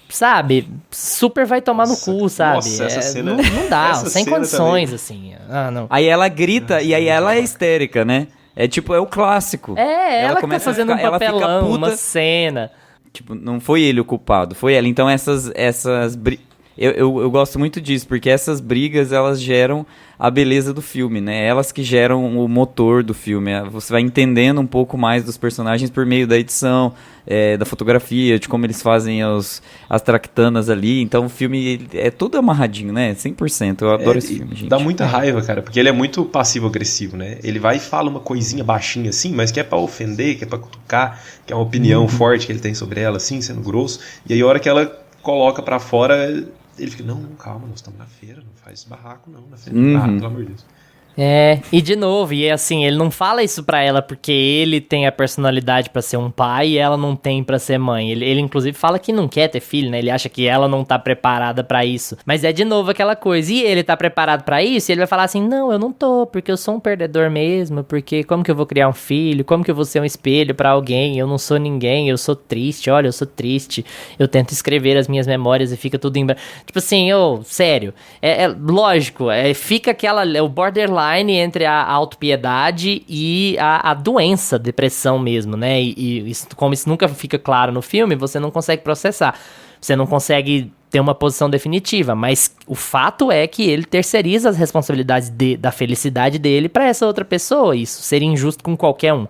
sabe, super vai tomar no cu, sabe? Nossa, essa cena... Não dá, sem condições, também. assim. Não. Aí ela grita e aí ela é histérica, né? É tipo, é o clássico. Ela que tá fazendo um papelão, uma cena. Tipo, não foi ele o culpado, foi ela. Então eu gosto muito disso, porque essas brigas, elas geram a beleza do filme, né? Elas que geram o motor do filme. Você vai entendendo um pouco mais dos personagens por meio da edição, da fotografia, de como eles fazem as tractanas ali. Então o filme é todo amarradinho, né? 100%. Eu adoro esse filme, gente. Dá muita raiva, cara, porque ele é muito passivo-agressivo, né? Ele vai e fala uma coisinha baixinha assim, mas que é pra ofender, que é pra cutucar, que é uma opinião forte que ele tem sobre ela, assim, sendo grosso. E aí a hora que ela coloca pra fora... Ele fica, não, calma, nós estamos na feira, não faz barraco não, na feira, pelo amor de Deus. E de novo, e assim, ele não fala isso pra ela porque ele tem a personalidade pra ser um pai e ela não tem pra ser mãe. Ele inclusive fala que não quer ter filho, né? Ele acha que ela não tá preparada pra isso. Mas é de novo aquela coisa, e ele tá preparado pra isso? E ele vai falar assim, não, eu não tô, porque eu sou um perdedor mesmo, porque como que eu vou criar um filho? Como que eu vou ser um espelho pra alguém? Eu não sou ninguém, eu sou triste, olha, eu sou triste. Eu tento escrever as minhas memórias e fica tudo em branco. Tipo assim, sério, lógico, fica o borderline entre a autopiedade e a doença, depressão mesmo, né? E isso, como isso nunca fica claro no filme, você não consegue processar. Você não consegue ter uma posição definitiva, mas o fato é que ele terceiriza as responsabilidades da felicidade dele pra essa outra pessoa. Isso seria injusto com qualquer um.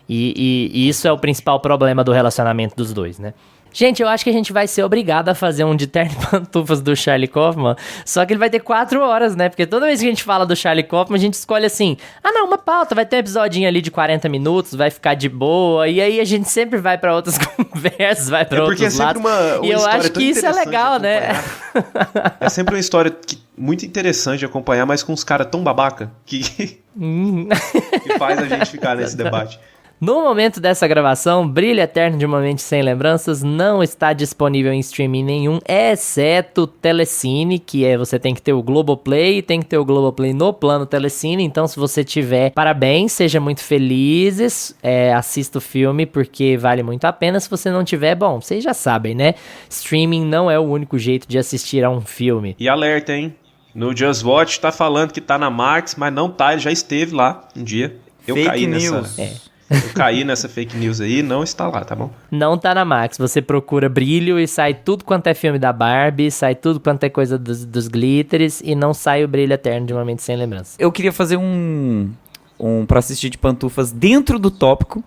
E isso é o principal problema do relacionamento dos dois, né? Gente, eu acho que a gente vai ser obrigado a fazer um de terno e pantufas do Charlie Kaufman, só que ele vai ter 4 horas, né? Porque toda vez que a gente fala do Charlie Kaufman, a gente escolhe assim, uma pauta, vai ter um episodinho ali de 40 minutos, vai ficar de boa, e aí a gente sempre vai pra outras conversas, vai pra outros lados. Uma e eu acho que isso é legal, né? É sempre uma história muito interessante de acompanhar, mas com uns caras tão babaca que faz a gente ficar nesse debate. No momento dessa gravação, Brilho Eterno de uma Mente Sem Lembranças não está disponível em streaming nenhum, exceto Telecine, que você tem que ter o Globoplay, tem que ter o Globoplay no plano Telecine, então se você tiver, parabéns, seja muito felizes, assista o filme porque vale muito a pena. Se você não tiver, bom, vocês já sabem, né? Streaming não é o único jeito de assistir a um filme. E alerta, hein? No Just Watch tá falando que tá na Max, mas não tá, ele já esteve lá um dia. Eu Fake caí news. Eu caí nessa fake news aí, não está lá, tá bom? Não tá na Max, você procura Brilho e sai tudo quanto é filme da Barbie, sai tudo quanto é coisa dos glitters e não sai o Brilho Eterno de uma Mente Sem Lembrança. Eu queria fazer um pra assistir de pantufas dentro do tópico,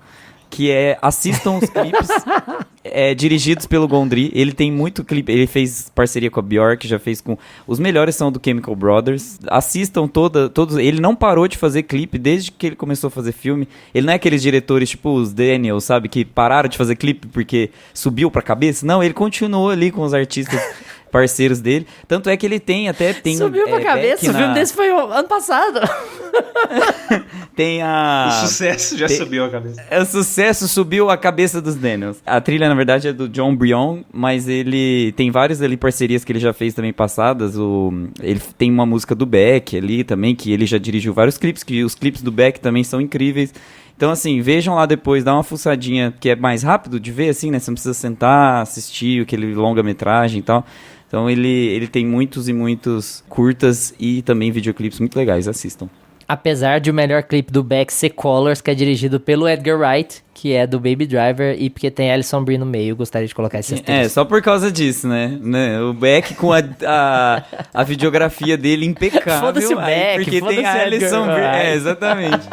que assistam os clipes dirigidos pelo Gondry. Ele tem muito clipe, ele fez parceria com a Bjork, já fez com... Os melhores são do Chemical Brothers. Assistam todos. Ele não parou de fazer clipe desde que ele começou a fazer filme. Ele não é aqueles diretores tipo os Daniel, sabe? Que pararam de fazer clipe porque subiu pra cabeça. Não, ele continuou ali com os artistas parceiros dele. Tanto é que ele tem subiu pra cabeça? O filme desse foi ano passado. Tem O sucesso já subiu a cabeça. O sucesso subiu a cabeça dos Daniels. A trilha, na verdade, é do John Brion, mas ele tem várias ali parcerias que ele já fez também passadas. Ele tem uma música do Beck ali também, que ele já dirigiu vários clipes, que os clipes do Beck também são incríveis. Então, assim, vejam lá depois, dá uma fuçadinha, que é mais rápido de ver, assim, né? Você não precisa sentar, assistir aquele longa-metragem e tal. Então, ele tem muitos e muitos curtas e também videoclipes muito legais, assistam. Apesar de o melhor clipe do Beck ser Colors, que é dirigido pelo Edgar Wright, que é do Baby Driver, e porque tem Alison Brie no meio, eu gostaria de colocar esses três. Só por causa disso, né? O Beck com a videografia dele impecável. Foda-se o Beck, porque tem a Alison Brie. Exatamente.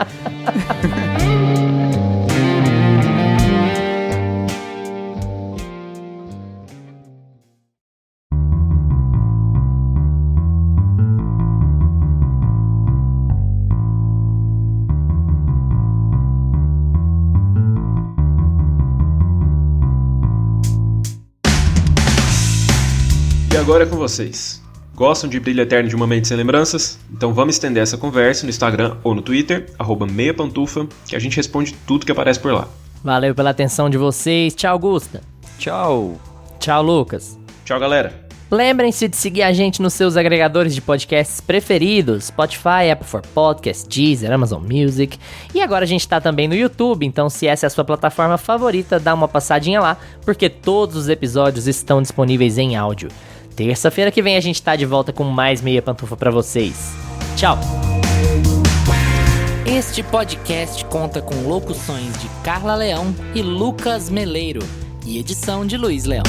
E agora é com vocês. Gostam de Brilho Eterno de uma Mente Sem Lembranças? Então vamos estender essa conversa no Instagram ou no Twitter, @meiapantufa, que a gente responde tudo que aparece por lá. Valeu pela atenção de vocês. Tchau, Augusta. Tchau. Tchau, Lucas. Tchau, galera. Lembrem-se de seguir a gente nos seus agregadores de podcasts preferidos, Spotify, Apple for Podcasts, Deezer, Amazon Music. E agora a gente tá também no YouTube, então se essa é a sua plataforma favorita, dá uma passadinha lá, porque todos os episódios estão disponíveis em áudio. Terça-feira que vem a gente tá de volta com mais Meia Pantufa pra vocês. Tchau! Este podcast conta com locuções de Carla Leão e Lucas Meleiro e edição de Luiz Leão.